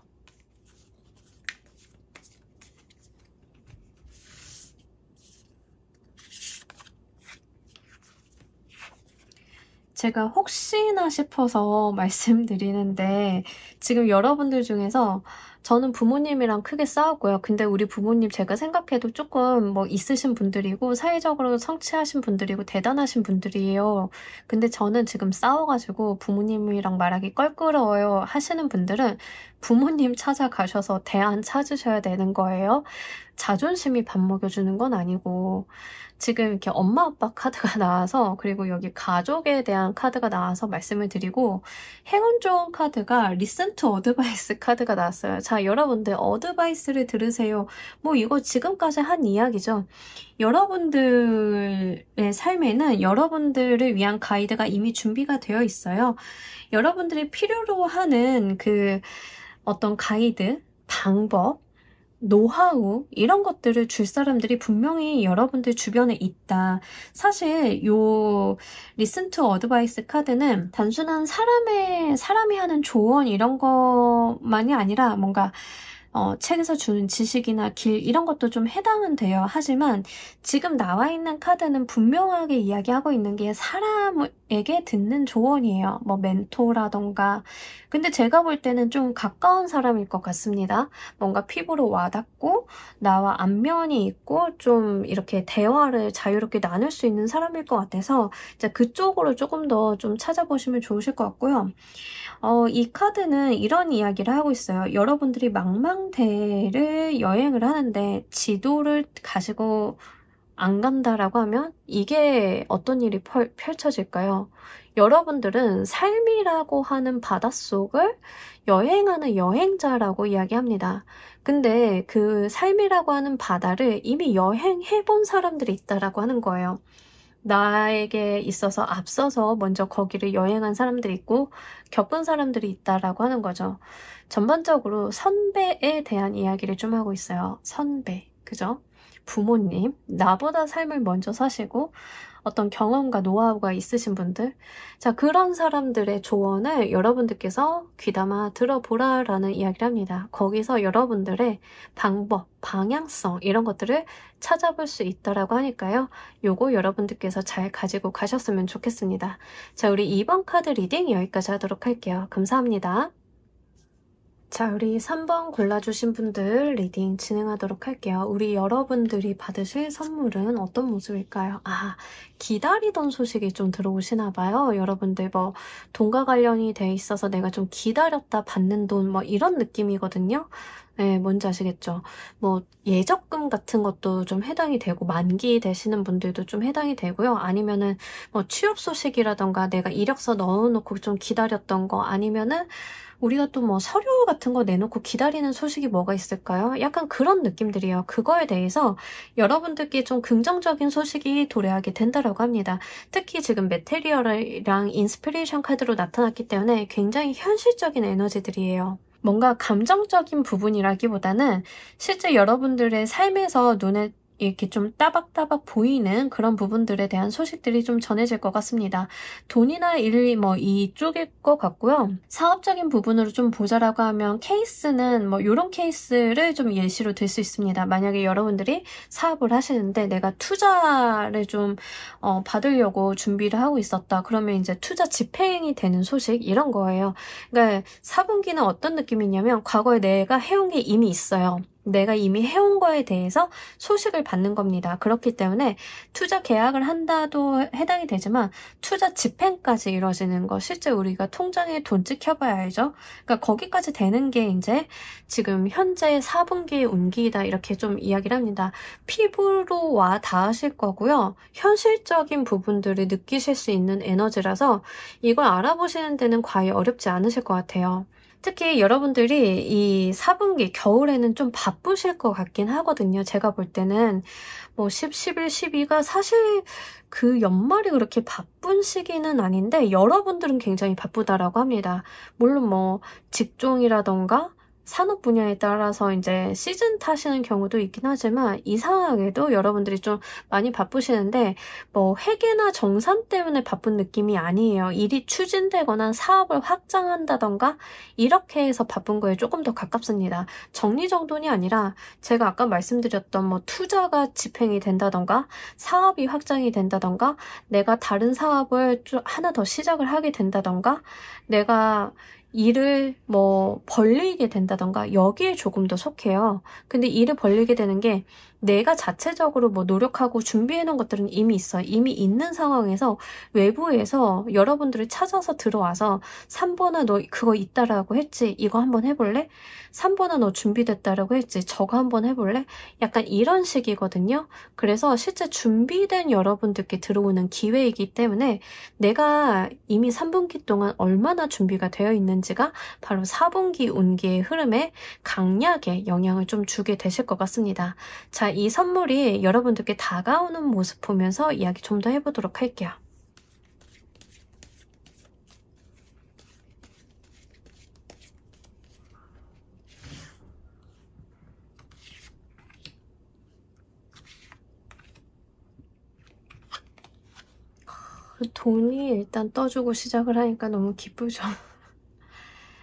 제가 혹시나 싶어서 말씀드리는데 지금 여러분들 중에서 저는 부모님이랑 크게 싸웠고요. 근데 우리 부모님 제가 생각해도 조금 뭐 있으신 분들이고 사회적으로 성취하신 분들이고 대단하신 분들이에요. 근데 저는 지금 싸워가지고 부모님이랑 말하기 껄끄러워요 하시는 분들은 부모님 찾아가셔서 대안 찾으셔야 되는 거예요. 자존심이 밥 먹여주는 건 아니고 지금 이렇게 엄마 아빠 카드가 나와서 그리고 여기 가족에 대한 카드가 나와서 말씀을 드리고 행운 좋은 카드가 Listen to Advice 카드가 나왔어요. 자, 여러분들 어드바이스를 들으세요. 뭐 이거 지금까지 한 이야기죠. 여러분들의 삶에는 여러분들을 위한 가이드가 이미 준비가 되어 있어요. 여러분들이 필요로 하는 그 어떤 가이드, 방법, 노하우 이런 것들을 줄 사람들이 분명히 여러분들 주변에 있다. 사실 요 Listen to Advice 카드는 단순한 사람이 하는 조언 이런 것만이 아니라 뭔가 책에서 주는 지식이나 길 이런 것도 좀 해당은 돼요. 하지만 지금 나와 있는 카드는 분명하게 이야기하고 있는 게 사람에게 듣는 조언이에요. 뭐 멘토라던가. 근데 제가 볼 때는 좀 가까운 사람일 것 같습니다. 뭔가 피부로 와닿고 나와 안면이 있고 좀 이렇게 대화를 자유롭게 나눌 수 있는 사람일 것 같아서 이제 그쪽으로 조금 더 좀 찾아보시면 좋으실 것 같고요. 이 카드는 이런 이야기를 하고 있어요. 여러분들이 망망대해를 여행을 하는데 지도를 가지고 안 간다라고 하면 이게 어떤 일이 펼쳐질까요? 여러분들은 삶이라고 하는 바닷속을 여행하는 여행자라고 이야기합니다. 근데 그 삶이라고 하는 바다를 이미 여행해본 사람들이 있다라고 하는 거예요. 나에게 있어서 앞서서 먼저 거기를 여행한 사람들이 있고 겪은 사람들이 있다라고 하는 거죠. 전반적으로 선배에 대한 이야기를 좀 하고 있어요. 선배, 그죠? 부모님, 나보다 삶을 먼저 사시고 어떤 경험과 노하우가 있으신 분들, 자, 그런 사람들의 조언을 여러분들께서 귀담아 들어보라라는 이야기를 합니다. 거기서 여러분들의 방법, 방향성 이런 것들을 찾아볼 수 있다라고 하니까요. 요거 여러분들께서 잘 가지고 가셨으면 좋겠습니다. 자, 우리 2번 카드 리딩 여기까지 하도록 할게요. 감사합니다. 자, 우리 3번 골라주신 분들 리딩 진행하도록 할게요. 우리 여러분들이 받으실 선물은 어떤 모습일까요? 아, 기다리던 소식이 좀 들어오시나 봐요. 여러분들 뭐 돈과 관련이 돼 있어서 내가 좀 기다렸다 받는 돈 뭐 이런 느낌이거든요. 네, 뭔지 아시겠죠? 뭐 예적금 같은 것도 좀 해당이 되고 만기 되시는 분들도 좀 해당이 되고요. 아니면은 뭐 취업 소식이라던가 내가 이력서 넣어놓고 좀 기다렸던 거 아니면은 우리가 또 뭐 서류 같은 거 내놓고 기다리는 소식이 뭐가 있을까요? 약간 그런 느낌들이에요. 그거에 대해서 여러분들께 좀 긍정적인 소식이 도래하게 된다라고 합니다. 특히 지금 메테리얼이랑 인스피레이션 카드로 나타났기 때문에 굉장히 현실적인 에너지들이에요. 뭔가 감정적인 부분이라기보다는 실제 여러분들의 삶에서 눈에 이렇게 좀 따박따박 보이는 그런 부분들에 대한 소식들이 좀 전해질 것 같습니다. 돈이나 일, 뭐 이쪽일 것 같고요. 사업적인 부분으로 좀 보자라고 하면 케이스는 뭐 이런 케이스를 좀 예시로 들 수 있습니다. 만약에 여러분들이 사업을 하시는데 내가 투자를 좀 받으려고 준비를 하고 있었다. 그러면 이제 투자 집행이 되는 소식 이런 거예요. 그러니까 4분기는 어떤 느낌이냐면 과거에 내가 해온 게 이미 있어요. 내가 이미 해온 거에 대해서 소식을 받는 겁니다. 그렇기 때문에 투자 계약을 한다도 해당이 되지만 투자 집행까지 이루어지는 거 실제 우리가 통장에 돈 찍혀봐야 알죠? 그러니까 거기까지 되는 게 이제 지금 현재 4분기의 운기이다 이렇게 좀 이야기를 합니다. 피부로 와 닿으실 거고요. 현실적인 부분들을 느끼실 수 있는 에너지라서 이걸 알아보시는 데는 과히 어렵지 않으실 것 같아요. 특히 여러분들이 이 4분기 겨울에는 좀 바쁘실 것 같긴 하거든요. 제가 볼 때는 뭐 10, 11, 12가 사실 그 연말이 그렇게 바쁜 시기는 아닌데 여러분들은 굉장히 바쁘다라고 합니다. 물론 뭐 직종이라던가 산업 분야에 따라서 이제 시즌 타시는 경우도 있긴 하지만 이상하게도 여러분들이 좀 많이 바쁘시는데 뭐 회계나 정산 때문에 바쁜 느낌이 아니에요. 일이 추진되거나 사업을 확장한다던가 이렇게 해서 바쁜 거에 조금 더 가깝습니다. 정리정돈이 아니라 제가 아까 말씀드렸던 뭐 투자가 집행이 된다던가 사업이 확장이 된다던가 내가 다른 사업을 좀 하나 더 시작을 하게 된다던가 내가 일을 뭐 벌리게 된다던가 여기에 조금 더 속해요. 근데 일을 벌리게 되는 게 내가 자체적으로 뭐 노력하고 준비해 놓은 것들은 이미 있어요. 이미 있는 상황에서 외부에서 여러분들을 찾아서 들어와서 3번아 너 그거 있다라고 했지? 이거 한번 해볼래? 3번아 너 준비됐다라고 했지? 저거 한번 해볼래? 약간 이런 식이거든요. 그래서 실제 준비된 여러분들께 들어오는 기회이기 때문에 내가 이미 3분기 동안 얼마나 준비가 되어 있는지가 바로 4분기 운기의 흐름에 강약에 영향을 좀 주게 되실 것 같습니다. 자, 이 선물이 여러분들께 다가오는 모습 보면서 이야기 좀 더 해보도록 할게요. 돈이 일단 떠주고 시작을 하니까 너무 기쁘죠.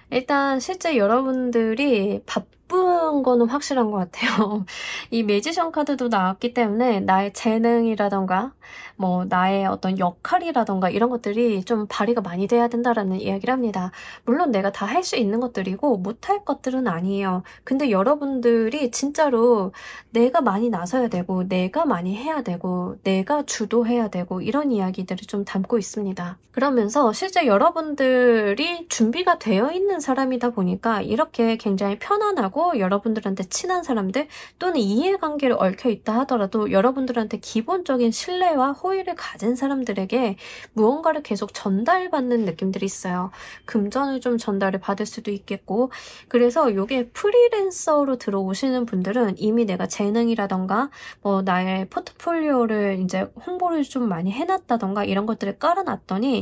일단 실제 여러분들이 바쁜 거는 확실한 것 같아요. 이 매지션 카드도 나왔기 때문에 나의 재능이라던가 뭐 나의 어떤 역할이라던가 이런 것들이 좀 발휘가 많이 돼야 된다라는 이야기를 합니다. 물론 내가 다 할 수 있는 것들이고 못할 것들은 아니에요. 근데 여러분들이 진짜로 내가 많이 나서야 되고 내가 많이 해야 되고 내가 주도해야 되고 이런 이야기들을 좀 담고 있습니다. 그러면서 실제 여러분들이 준비가 되어 있는 사람이다 보니까 이렇게 굉장히 편안하고 여러분들한테 친한 사람들 또는 이해관계를 얽혀 있다 하더라도 여러분들한테 기본적인 신뢰와 호의를 가진 사람들에게 무언가를 계속 전달받는 느낌들이 있어요. 금전을 좀 전달을 받을 수도 있겠고 그래서 이게 프리랜서로 들어오시는 분들은 이미 내가 재능이라던가 뭐 나의 포트폴리오를 이제 홍보를 좀 많이 해놨다던가 이런 것들을 깔아놨더니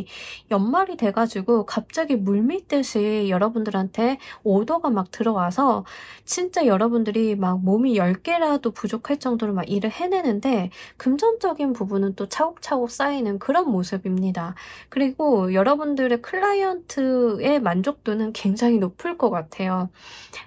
연말이 돼가지고 갑자기 물밀듯이 여러분들한테 오더가 막 들어와서 진짜 여러분들이 막 몸이 10개라도 부족할 정도로 막 일을 해내는데 금전적인 부분은 또 차곡차곡 쌓이는 그런 모습입니다. 그리고 여러분들의 클라이언트의 만족도는 굉장히 높을 것 같아요.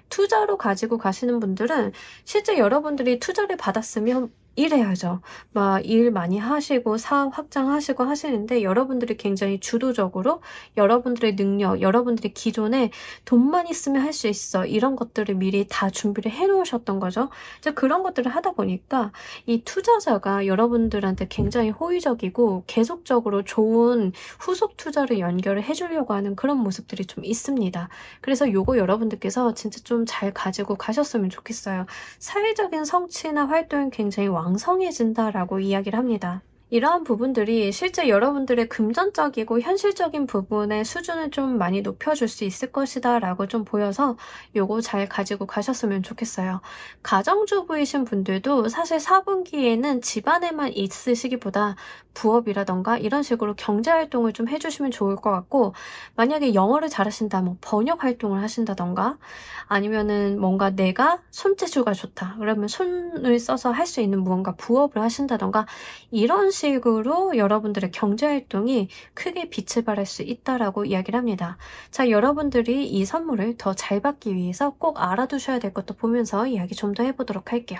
투자로 가지고 가시는 분들은 실제 여러분들이 투자를 받았으면 일해야죠. 막 일 많이 하시고 사업 확장하시고 하시는데 여러분들이 굉장히 주도적으로 여러분들의 능력, 여러분들이 기존에 돈만 있으면 할 수 있어 이런 것들을 미리 다 준비를 해 놓으셨던 거죠. 이제 그런 것들을 하다 보니까 이 투자자가 여러분들한테 굉장히 호의적이고 계속적으로 좋은 후속 투자를 연결을 해주려고 하는 그런 모습들이 좀 있습니다. 그래서 요거 여러분들께서 진짜 좀 잘 가지고 가셨으면 좋겠어요. 사회적인 성취나 활동이 굉장히 왕성해진다라고 이야기를 합니다. 이러한 부분들이 실제 여러분들의 금전적이고 현실적인 부분의 수준을 좀 많이 높여줄 수 있을 것이다 라고 좀 보여서 요거 잘 가지고 가셨으면 좋겠어요. 가정주부이신 분들도 사실 4분기에는 집안에만 있으시기보다 부업이라던가 이런 식으로 경제활동을 좀 해주시면 좋을 것 같고 만약에 영어를 잘하신다면 번역활동을 하신다던가 아니면은 뭔가 내가 손재주가 좋다 그러면 손을 써서 할 수 있는 무언가 부업을 하신다던가 이런 식으로 여러분들의 경제활동이 크게 빛을 발할 수 있다라고 이야기를 합니다. 자, 여러분들이 이 선물을 더 잘 받기 위해서 꼭 알아두셔야 될 것도 보면서 이야기 좀 더 해보도록 할게요.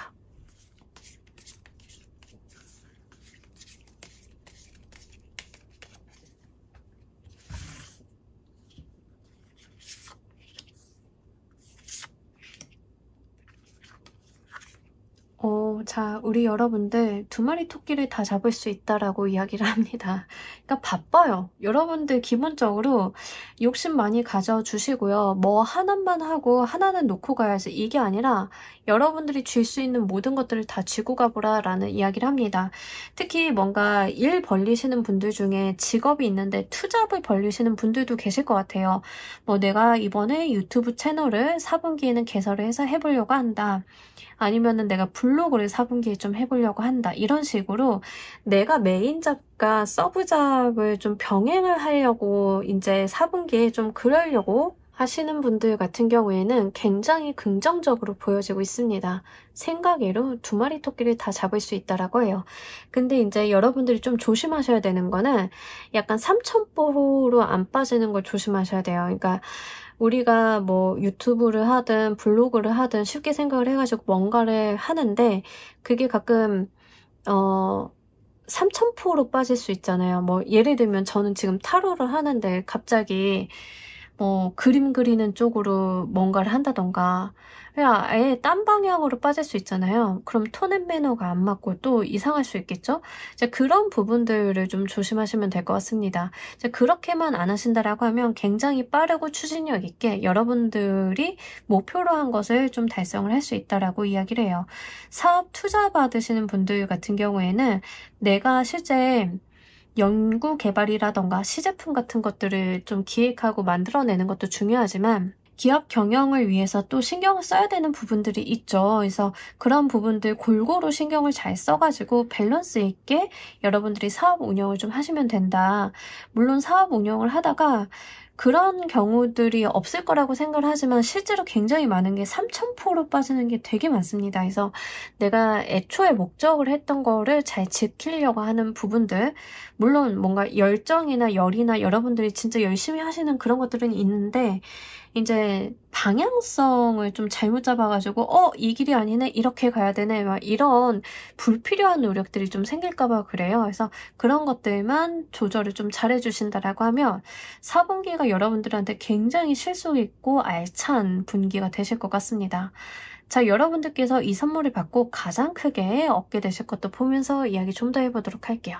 자, 우리 여러분들 두 마리 토끼를 다 잡을 수 있다라고 이야기를 합니다. 그러니까 바빠요. 여러분들 기본적으로 욕심 많이 가져주시고요. 뭐 하나만 하고 하나는 놓고 가야지 이게 아니라 여러분들이 쥘 수 있는 모든 것들을 다 쥐고 가보라 라는 이야기를 합니다. 특히 뭔가 일 벌리시는 분들 중에 직업이 있는데 투잡을 벌리시는 분들도 계실 것 같아요. 뭐 내가 이번에 유튜브 채널을 4분기에는 개설을 해서 해보려고 한다. 아니면은 내가 블로그를 4분기에 좀 해보려고 한다. 이런 식으로 내가 메인 잡과 서브 잡을 좀 병행을 하려고 이제 4분기에 좀 그러려고 하시는 분들 같은 경우에는 굉장히 긍정적으로 보여지고 있습니다. 생각외로 두 마리 토끼를 다 잡을 수 있다라고 해요. 근데 이제 여러분들이 좀 조심하셔야 되는 거는 약간 삼천포로 안 빠지는 걸 조심하셔야 돼요. 그러니까 우리가 뭐 유튜브를 하든 블로그를 하든 쉽게 생각을 해가지고 뭔가를 하는데 그게 가끔 삼천포로 빠질 수 있잖아요. 뭐 예를 들면 저는 지금 타로를 하는데 갑자기 뭐 그림 그리는 쪽으로 뭔가를 한다던가 그냥 아예 딴 방향으로 빠질 수 있잖아요. 그럼 톤 앤 매너가 안 맞고 또 이상할 수 있겠죠? 이제 그런 부분들을 좀 조심하시면 될 것 같습니다. 이제 그렇게만 안 하신다라고 하면 굉장히 빠르고 추진력 있게 여러분들이 목표로 한 것을 좀 달성을 할 수 있다라고 이야기를 해요. 사업 투자 받으시는 분들 같은 경우에는 내가 실제 연구 개발이라던가 시제품 같은 것들을 좀 기획하고 만들어내는 것도 중요하지만 기업 경영을 위해서 또 신경을 써야 되는 부분들이 있죠. 그래서 그런 부분들 골고루 신경을 잘 써가지고 밸런스 있게 여러분들이 사업 운영을 좀 하시면 된다. 물론 사업 운영을 하다가 그런 경우들이 없을 거라고 생각을 하지만 실제로 굉장히 많은 게 삼천포로 빠지는 게 되게 많습니다. 그래서 내가 애초에 목적을 했던 거를 잘 지키려고 하는 부분들 물론 뭔가 열정이나 열이나 여러분들이 진짜 열심히 하시는 그런 것들은 있는데 이제 방향성을 좀 잘못 잡아가지고 이 길이 아니네 이렇게 가야 되네 막 이런 불필요한 노력들이 좀 생길까봐 그래요. 그래서 그런 것들만 조절을 좀 잘해주신다라고 하면 4분기가 여러분들한테 굉장히 실속 있고 알찬 분기가 되실 것 같습니다. 자, 여러분들께서 이 선물을 받고 가장 크게 얻게 되실 것도 보면서 이야기 좀 더 해보도록 할게요.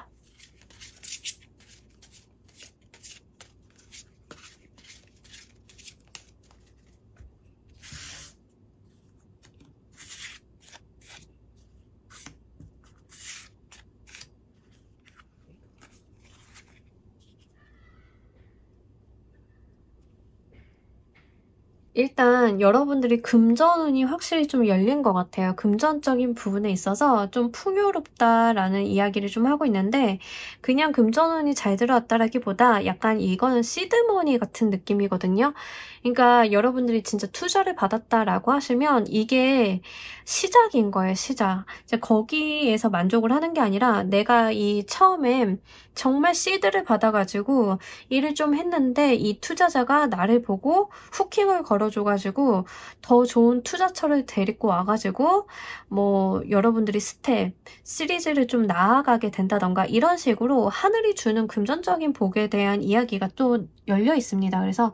일단 여러분들이 금전운이 확실히 좀 열린 것 같아요. 금전적인 부분에 있어서 좀 풍요롭다라는 이야기를 좀 하고 있는데 그냥 금전운이 잘 들어왔다라기보다 약간 이거는 시드머니 같은 느낌이거든요. 그러니까 여러분들이 진짜 투자를 받았다라고 하시면 이게 시작인 거예요. 시작. 이제 거기에서 만족을 하는 게 아니라 내가 이 처음에 정말 시드를 받아가지고 일을 좀 했는데 이 투자자가 나를 보고 후킹을 걸어줘가지고 더 좋은 투자처를 데리고 와가지고 뭐 여러분들이 스텝, 시리즈를 좀 나아가게 된다던가 이런 식으로 하늘이 주는 금전적인 복에 대한 이야기가 또 열려 있습니다. 그래서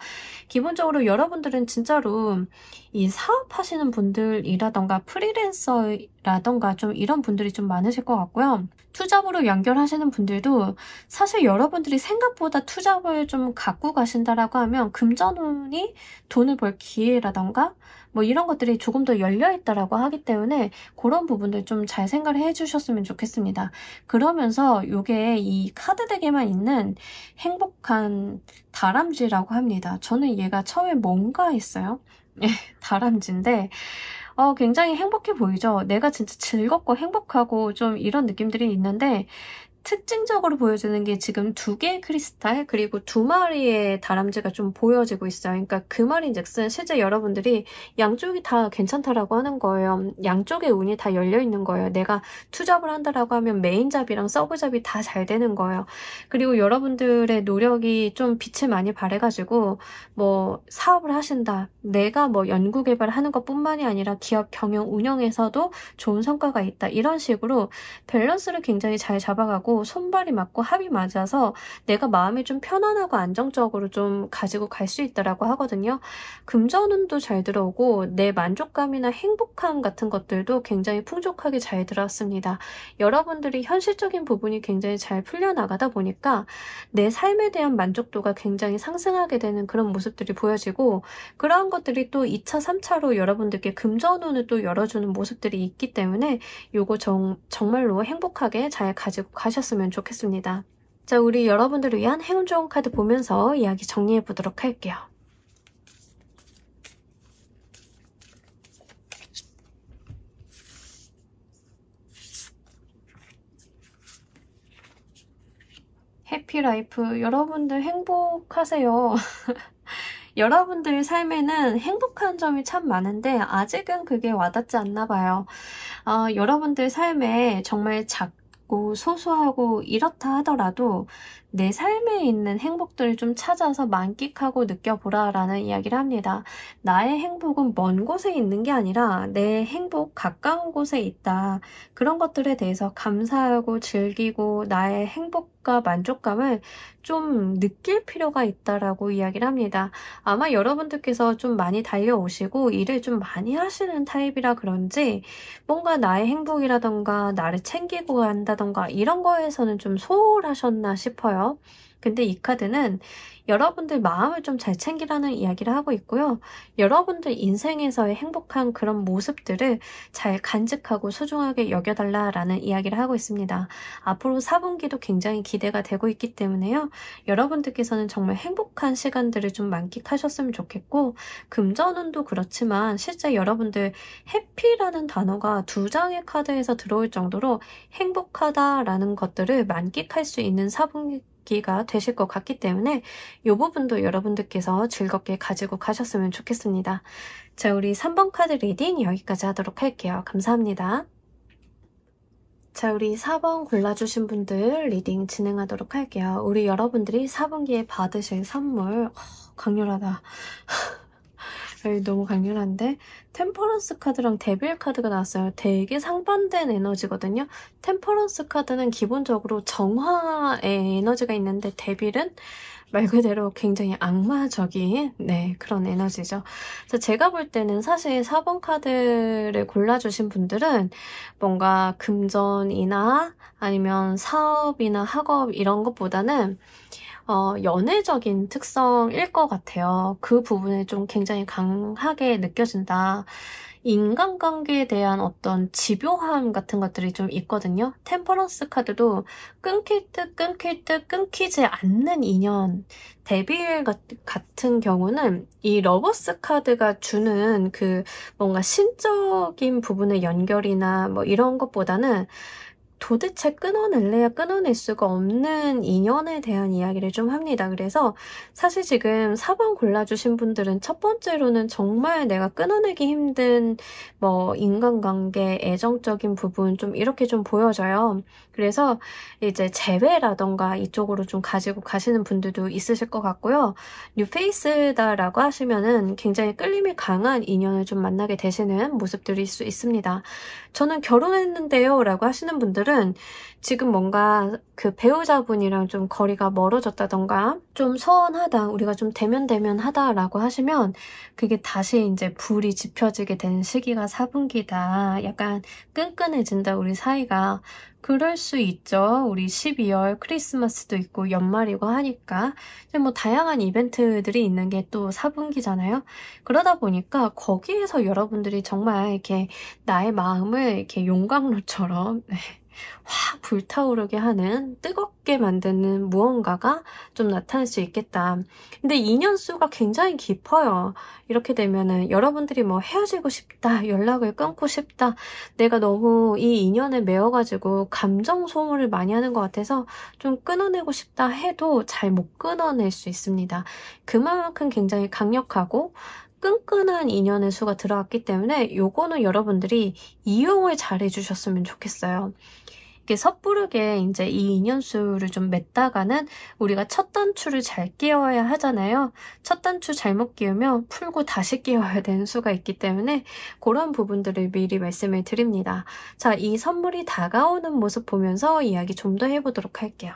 기본적으로 여러분들은 진짜로 이 사업하시는 분들이라던가 프리랜서라던가 좀 이런 분들이 좀 많으실 것 같고요. 투잡으로 연결하시는 분들도 사실 여러분들이 생각보다 투잡을 좀 갖고 가신다라고 하면 금전운이 돈을 벌 기회라던가 뭐 이런 것들이 조금 더 열려있다라고 하기 때문에 그런 부분들 좀 잘 생각을 해주셨으면 좋겠습니다. 그러면서 이게 이 카드덱에만 있는 행복한 다람쥐라고 합니다. 저는 얘가 처음에 뭔가 했어요. 다람쥐인데 굉장히 행복해 보이죠? 내가 진짜 즐겁고 행복하고 좀 이런 느낌들이 있는데 특징적으로 보여지는 게 지금 2개의 크리스탈 그리고 2마리의 다람쥐가 좀 보여지고 있어요. 그러니까 그 말인즉슨 실제 여러분들이 양쪽이 다 괜찮다라고 하는 거예요. 양쪽의 운이 다 열려 있는 거예요. 내가 투잡을 한다라고 하면 메인잡이랑 서브잡이 다 잘 되는 거예요. 그리고 여러분들의 노력이 좀 빛을 많이 발해가지고 뭐 사업을 하신다. 내가 뭐 연구개발하는 것뿐만이 아니라 기업 경영 운영에서도 좋은 성과가 있다. 이런 식으로 밸런스를 굉장히 잘 잡아가고 맞고 손발이 맞고 합이 맞아서 내가 마음이 좀 편안하고 안정적으로 좀 가지고 갈 수 있다라고 하거든요. 금전운도 잘 들어오고 내 만족감이나 행복감 같은 것들도 굉장히 풍족하게 잘 들어왔습니다. 여러분들이 현실적인 부분이 굉장히 잘 풀려나가다 보니까 내 삶에 대한 만족도가 굉장히 상승하게 되는 그런 모습들이 보여지고, 그러한 것들이 또 2차, 3차로 여러분들께 금전운을 또 열어주는 모습들이 있기 때문에 요거 정말로 행복하게 잘 가지고 가셨으면 좋겠습니다. 자, 우리 여러분들을 위한 행운 좋은 카드 보면서 이야기 정리해 보도록 할게요. 해피라이프, 여러분들 행복하세요. 여러분들 삶에는 행복한 점이 참 많은데 아직은 그게 와닿지 않나 봐요. 여러분들 삶에 정말 작고 소소하고 이렇다 하더라도 내 삶에 있는 행복들을 좀 찾아서 만끽하고 느껴보라 라는 이야기를 합니다. 나의 행복은 먼 곳에 있는 게 아니라 내 행복 가까운 곳에 있다. 그런 것들에 대해서 감사하고 즐기고 나의 행복과 만족감을 좀 느낄 필요가 있다라고 이야기를 합니다. 아마 여러분들께서 좀 많이 달려오시고 일을 좀 많이 하시는 타입이라 그런지 뭔가 나의 행복이라던가 나를 챙기고 간다던가 이런 거에서는 좀 소홀하셨나 싶어요. 근데 이 카드는 여러분들 마음을 좀 잘 챙기라는 이야기를 하고 있고요. 여러분들 인생에서의 행복한 그런 모습들을 잘 간직하고 소중하게 여겨달라라는 이야기를 하고 있습니다. 앞으로 4분기도 굉장히 기대가 되고 있기 때문에요. 여러분들께서는 정말 행복한 시간들을 좀 만끽하셨으면 좋겠고, 금전운도 그렇지만 실제 여러분들 해피라는 단어가 2장의 카드에서 들어올 정도로 행복하다라는 것들을 만끽할 수 있는 4분기가 되실 것 같기 때문에 이 부분도 여러분들께서 즐겁게 가지고 가셨으면 좋겠습니다. 자, 우리 3번 카드 리딩 여기까지 하도록 할게요. 감사합니다. 자, 우리 4번 골라주신 분들 리딩 진행하도록 할게요. 우리 여러분들이 4분기에 받으실 선물, 강렬하다. 너무 강렬한데? 템퍼런스 카드랑 데빌 카드가 나왔어요. 되게 상반된 에너지거든요. 템퍼런스 카드는 기본적으로 정화의 에너지가 있는데 데빌은 말 그대로 굉장히 악마적인 그런 에너지죠. 제가 볼 때는 사실 4번 카드를 골라주신 분들은 뭔가 금전이나 아니면 사업이나 학업 이런 것보다는 연애적인 특성일 것 같아요. 그 부분에 좀 굉장히 강하게 느껴진다. 인간관계에 대한 어떤 집요함 같은 것들이 좀 있거든요. 템퍼런스 카드도 끊길 듯 끊기지 않는 인연. 데빌 같은 경우는 이 러버스 카드가 주는 그 뭔가 신적인 부분의 연결이나 뭐 이런 것보다는 도대체 끊어낼래야 끊어낼 수가 없는 인연에 대한 이야기를 좀 합니다. 그래서 사실 지금 4번 골라주신 분들은 첫 번째로는 정말 내가 끊어내기 힘든 뭐 인간관계, 애정적인 부분 좀 이렇게 좀 보여져요. 그래서 이제 재회라던가 이쪽으로 좀 가지고 가시는 분들도 있으실 것 같고요. 뉴페이스다라고 하시면은 굉장히 끌림이 강한 인연을 좀 만나게 되시는 모습들일 수 있습니다. 저는 결혼했는데요 라고 하시는 분들은 지금 뭔가 그 배우자분이랑 좀 거리가 멀어졌다던가 좀 서운하다, 우리가 좀 대면대면하다 라고 하시면 그게 다시 이제 불이 지펴지게 되는 시기가 4분기다. 약간 끈끈해진다, 우리 사이가. 그럴 수 있죠. 우리 12월 크리스마스도 있고 연말이고 하니까 뭐 다양한 이벤트들이 있는 게 또 4분기잖아요. 그러다 보니까 거기에서 여러분들이 정말 이렇게 나의 마음을 이렇게 용광로처럼 확 불타오르게 하는, 뜨겁게 만드는 무언가가 좀 나타날 수 있겠다. 근데 인연수가 굉장히 깊어요. 이렇게 되면은 여러분들이 뭐 헤어지고 싶다, 연락을 끊고 싶다, 내가 너무 이 인연에 매여가지고 감정 소모를 많이 하는 것 같아서 좀 끊어내고 싶다 해도 잘 못 끊어낼 수 있습니다. 그만큼 굉장히 강력하고 끈끈한 인연의 수가 들어왔기 때문에 요거는 여러분들이 이용을 잘 해주셨으면 좋겠어요. 이렇게 섣부르게 이제 이 인연수를 좀 맺다가는 우리가 첫 단추를 잘 끼워야 하잖아요. 첫 단추 잘못 끼우면 풀고 다시 끼워야 되는 수가 있기 때문에 그런 부분들을 미리 말씀을 드립니다. 자, 이 선물이 다가오는 모습 보면서 이야기 좀 더 해보도록 할게요.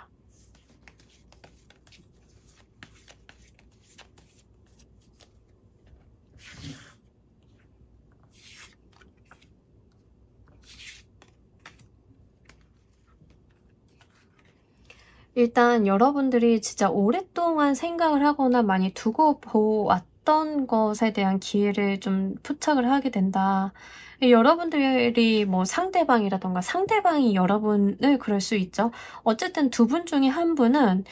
일단 여러분들이 진짜 오랫동안 생각을 하거나 많이 두고 보았던 것에 대한 기회를 좀 포착을 하게 된다. 여러분들이 뭐 상대방이라던가 상대방이 여러분을 그럴 수 있죠. 어쨌든 두 분 중에 한 분은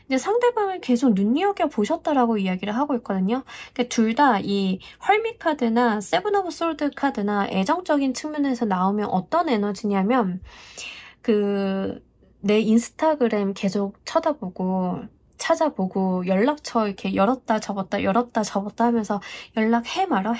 이제 상대방을 계속 눈여겨보셨다라고 이야기를 하고 있거든요. 그러니까 둘 다 이 헐미 카드나 세븐 오브 솔드 카드나 애정적인 측면에서 나오면 어떤 에너지냐면 내 인스타그램 계속 쳐다보고 찾아보고 연락처 이렇게 열었다 접었다 하면서 연락해 말어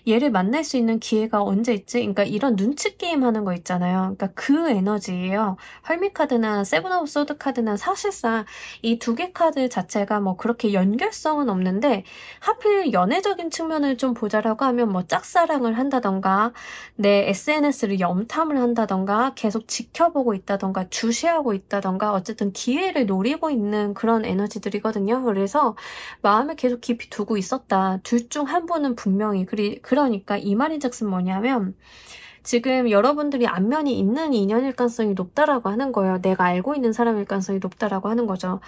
얘를 만날 수 있는 기회가 언제 있지? 그러니까 이런 눈치 게임 하는 거 있잖아요. 그러니까 그 에너지예요. 헐미 카드나 세븐 오브 소드 카드나 사실상 이 두 개 카드 자체가 뭐 그렇게 연결성은 없는데 하필 연애적인 측면을 좀 보자라고 하면 뭐 짝사랑을 한다던가 내 SNS를 염탐을 한다던가 계속 지켜보고 있다던가 주시하고 있다던가 어쨌든 기회를 노리고 있는 그런 에너지들이거든요. 그래서 마음에 계속 깊이 두고 있었다. 둘 중 한 분은 분명히 그러니까 이 말인즉슨 뭐냐면 지금 여러분들이 안면이 있는 인연일 가능성이 높다라고 하는 거예요. 내가 알고 있는 사람일 가능성이 높다라고 하는 거죠.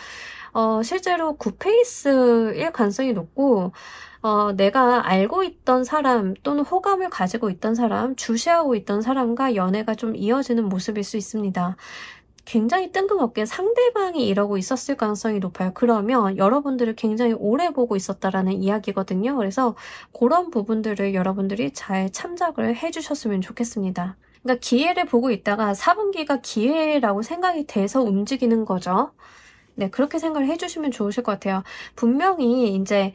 실제로 굿페이스일 가능성이 높고 내가 알고 있던 사람 또는 호감을 가지고 있던 사람, 주시하고 있던 사람과 연애가 좀 이어지는 모습일 수 있습니다. 굉장히 뜬금없게 상대방이 이러고 있었을 가능성이 높아요. 그러면 여러분들을 굉장히 오래 보고 있었다라는 이야기거든요. 그래서 그런 부분들을 여러분들이 잘 참작을 해주셨으면 좋겠습니다. 그러니까 기회를 보고 있다가 4분기가 기회라고 생각이 돼서 움직이는 거죠. 네, 그렇게 생각을 해주시면 좋으실 것 같아요. 분명히 이제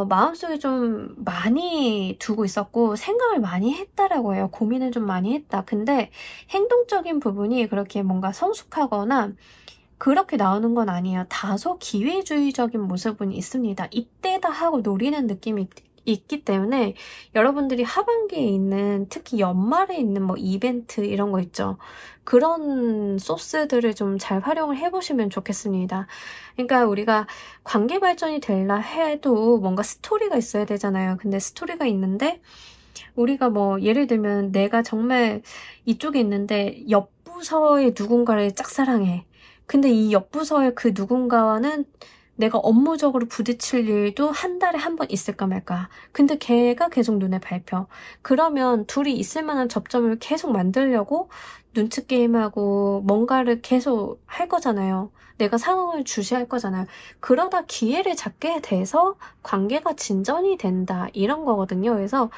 마음속에 좀 많이 두고 있었고 생각을 많이 했다라고 해요. 고민을 좀 많이 했다. 근데 행동적인 부분이 그렇게 뭔가 성숙하거나 그렇게 나오는 건 아니에요. 다소 기회주의적인 모습은 있습니다. 이때다 하고 노리는 느낌이 있기 때문에 여러분들이 하반기에 있는 특히 연말에 있는 뭐 이벤트 이런 거 있죠. 그런 소스들을 좀 잘 활용을 해보시면 좋겠습니다. 그러니까 우리가 관계 발전이 되려 해도 뭔가 스토리가 있어야 되잖아요. 근데 스토리가 있는데 우리가 뭐 예를 들면 내가 정말 이쪽에 있는데 옆 부서의 누군가를 짝사랑해. 근데 이 옆 부서의 그 누군가와는 내가 업무적으로 부딪힐 일도 한 달에 한 번 있을까 말까. 근데 걔가 계속 눈에 밟혀. 그러면 둘이 있을 만한 접점을 계속 만들려고 눈치 게임하고 뭔가를 계속 할 거잖아요. 내가 상황을 주시할 거잖아요. 그러다 기회를 잡게 돼서 관계가 진전이 된다. 이런 거거든요. 그래서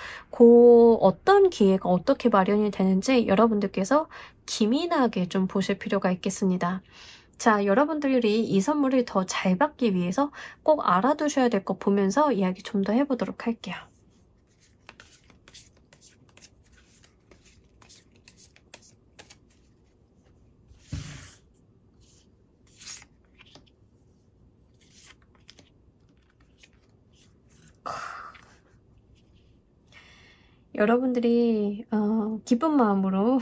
어떤 기회가 어떻게 마련이 되는지 여러분들께서 기민하게 좀 보실 필요가 있겠습니다. 자, 여러분들이 이 선물을 더 잘 받기 위해서 꼭 알아두셔야 될 것 보면서 이야기 좀 더 해보도록 할게요. 여러분들이 기쁜 마음으로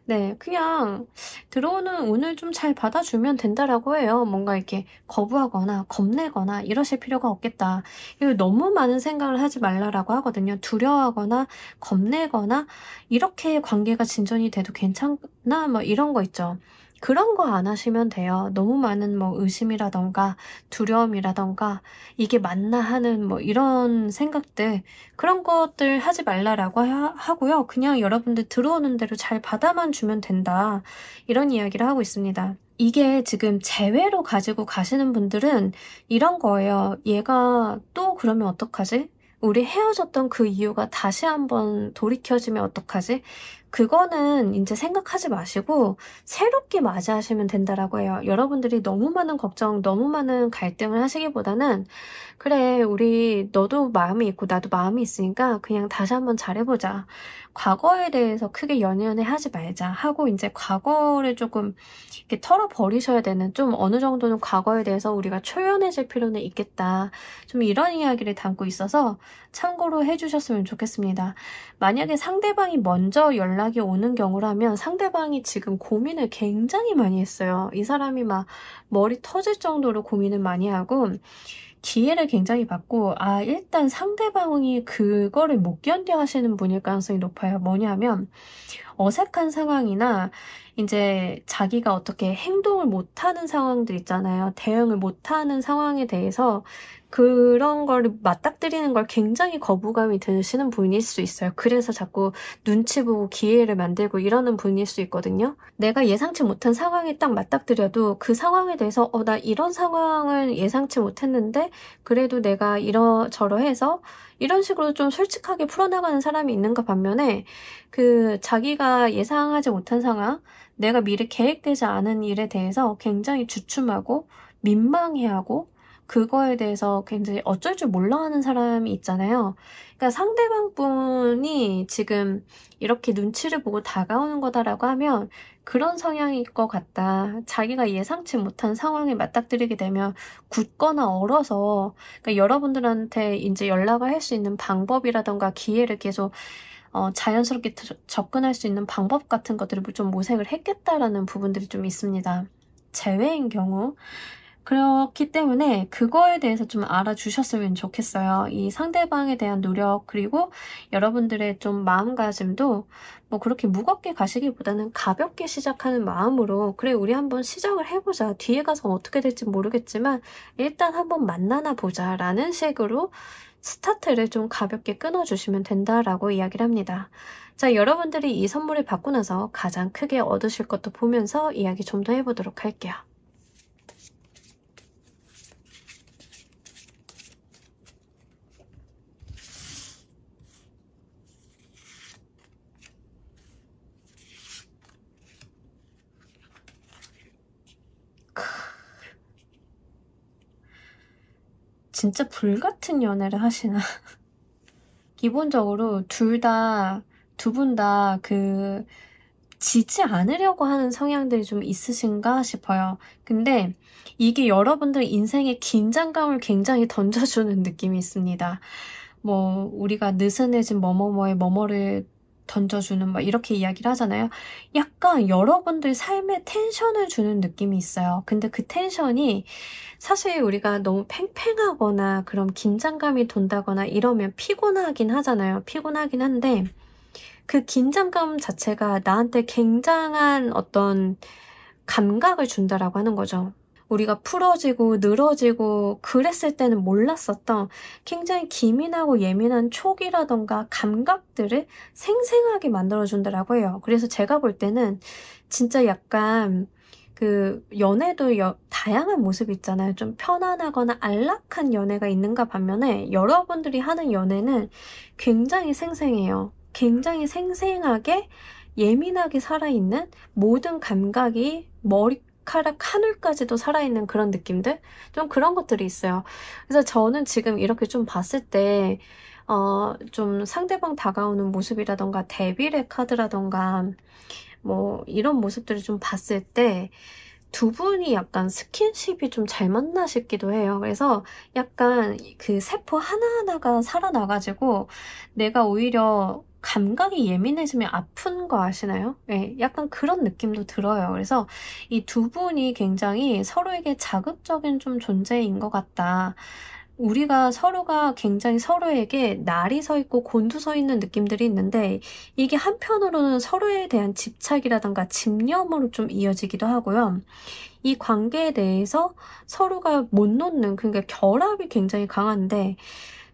네, 그냥 들어오는 운을 좀 잘 받아주면 된다라고 해요. 뭔가 이렇게 거부하거나 겁내거나 이러실 필요가 없겠다. 이거 너무 많은 생각을 하지 말라라고 하거든요. 두려워하거나 겁내거나 이렇게 관계가 진전이 돼도 괜찮나 뭐 이런 거 있죠. 그런 거 안 하시면 돼요. 너무 많은 뭐 의심이라던가 두려움이라던가 이게 맞나 하는 뭐 이런 생각들 그런 것들 하지 말라라고 하고요. 그냥 여러분들 들어오는 대로 잘 받아만 주면 된다. 이런 이야기를 하고 있습니다. 이게 지금 재회로 가지고 가시는 분들은 이런 거예요. 얘가 또 그러면 어떡하지? 우리 헤어졌던 그 이유가 다시 한번 돌이켜지면 어떡하지? 그거는 이제 생각하지 마시고 새롭게 맞이하시면 된다라고 해요. 여러분들이 너무 많은 걱정, 너무 많은 갈등을 하시기보다는 그래, 너도 마음이 있고 나도 마음이 있으니까 그냥 다시 한번 잘해보자. 과거에 대해서 크게 연연해 하지 말자 하고 이제 과거를 조금 이렇게 털어버리셔야 되는, 좀 어느 정도는 과거에 대해서 우리가 초연해질 필요는 있겠다. 좀 이런 이야기를 담고 있어서 참고로 해주셨으면 좋겠습니다. 만약에 상대방이 먼저 연락이 오는 경우라면 상대방이 지금 고민을 굉장히 많이 했어요. 이 사람이 막 머리 터질 정도로 고민을 많이 하고 기회를 굉장히 받고, 일단 상대방이 그거를 못 견뎌 하시는 분일 가능성이 높아요. 뭐냐면 어색한 상황이나 이제 자기가 어떻게 행동을 못하는 상황들 있잖아요. 대응을 못하는 상황에 대해서 그런 걸 맞닥뜨리는 걸 굉장히 거부감이 드시는 분일 수 있어요. 그래서 자꾸 눈치 보고 기회를 만들고 이러는 분일 수 있거든요. 내가 예상치 못한 상황에 딱 맞닥뜨려도 그 상황에 대해서 나 이런 상황을 예상치 못했는데 그래도 내가 이러저러해서 이런 식으로 좀 솔직하게 풀어나가는 사람이 있는가 반면에 자기가 예상하지 못한 상황, 내가 미리 계획되지 않은 일에 대해서 굉장히 주춤하고 민망해하고 그거에 대해서 굉장히 어쩔 줄 몰라 하는 사람이 있잖아요. 그러니까 상대방 분이 지금 이렇게 눈치를 보고 다가오는 거다라고 하면 그런 성향일 것 같다. 자기가 예상치 못한 상황에 맞닥뜨리게 되면 굳거나 얼어서, 그러니까 여러분들한테 이제 연락을 할 수 있는 방법이라던가 기회를 계속 자연스럽게 접근할 수 있는 방법 같은 것들을 좀 모색을 했겠다라는 부분들이 좀 있습니다. 제외인 경우. 그렇기 때문에 그거에 대해서 좀 알아주셨으면 좋겠어요. 이 상대방에 대한 노력, 그리고 여러분들의 좀 마음가짐도 뭐 그렇게 무겁게 가시기보다는 가볍게 시작하는 마음으로, 그래 우리 한번 시작을 해보자. 뒤에 가서 어떻게 될지 모르겠지만 일단 한번 만나나 보자 라는 식으로 스타트를 좀 가볍게 끊어주시면 된다라고 이야기를 합니다. 자, 여러분들이 이 선물을 받고 나서 가장 크게 얻으실 것도 보면서 이야기 좀 더 해보도록 할게요. 진짜 불같은 연애를 하시나. 기본적으로 두 분 다 지지 않으려고 하는 성향들이 좀 있으신가 싶어요. 근데 이게 여러분들 인생에 긴장감을 굉장히 던져주는 느낌이 있습니다. 뭐 우리가 느슨해진 뭐뭐뭐에 뭐뭐를 던져주는 막 이렇게 이야기를 하잖아요. 약간 여러분들 삶에 텐션을 주는 느낌이 있어요. 근데 그 텐션이 사실 우리가 너무 팽팽하거나 그런 긴장감이 돈다거나 이러면 피곤하긴 하잖아요. 피곤하긴 한데 그 긴장감 자체가 나한테 굉장한 어떤 감각을 준다라고 하는 거죠. 우리가 풀어지고 늘어지고 그랬을 때는 몰랐었던 굉장히 기민하고 예민한 촉이라던가 감각들을 생생하게 만들어준다라고 해요. 그래서 제가 볼 때는 진짜 약간 연애도 다양한 모습이 있잖아요. 좀 편안하거나 안락한 연애가 있는가 반면에 여러분들이 하는 연애는 굉장히 생생해요. 굉장히 생생하게 예민하게 살아있는 모든 감각이 머리카락 하늘까지도 살아있는 그런 느낌들? 좀 그런 것들이 있어요. 그래서 저는 지금 이렇게 좀 봤을 때 좀 상대방 다가오는 모습이라던가 데빌의 카드라던가 뭐 이런 모습들을 좀 봤을 때 두 분이 약간 스킨십이 좀 잘 맞나 싶기도 해요. 그래서 약간 그 세포 하나하나가 살아나가지고 내가 오히려 감각이 예민해지면 아픈 거 아시나요? 네, 약간 그런 느낌도 들어요. 그래서 이 두 분이 굉장히 서로에게 자극적인 좀 존재인 것 같다. 우리가 서로가 굉장히 서로에게 날이 서 있고 곤두서 있는 느낌들이 있는데 이게 한편으로는 서로에 대한 집착이라던가 집념으로 좀 이어지기도 하고요. 이 관계에 대해서 서로가 못 놓는, 그러니까 결합이 굉장히 강한데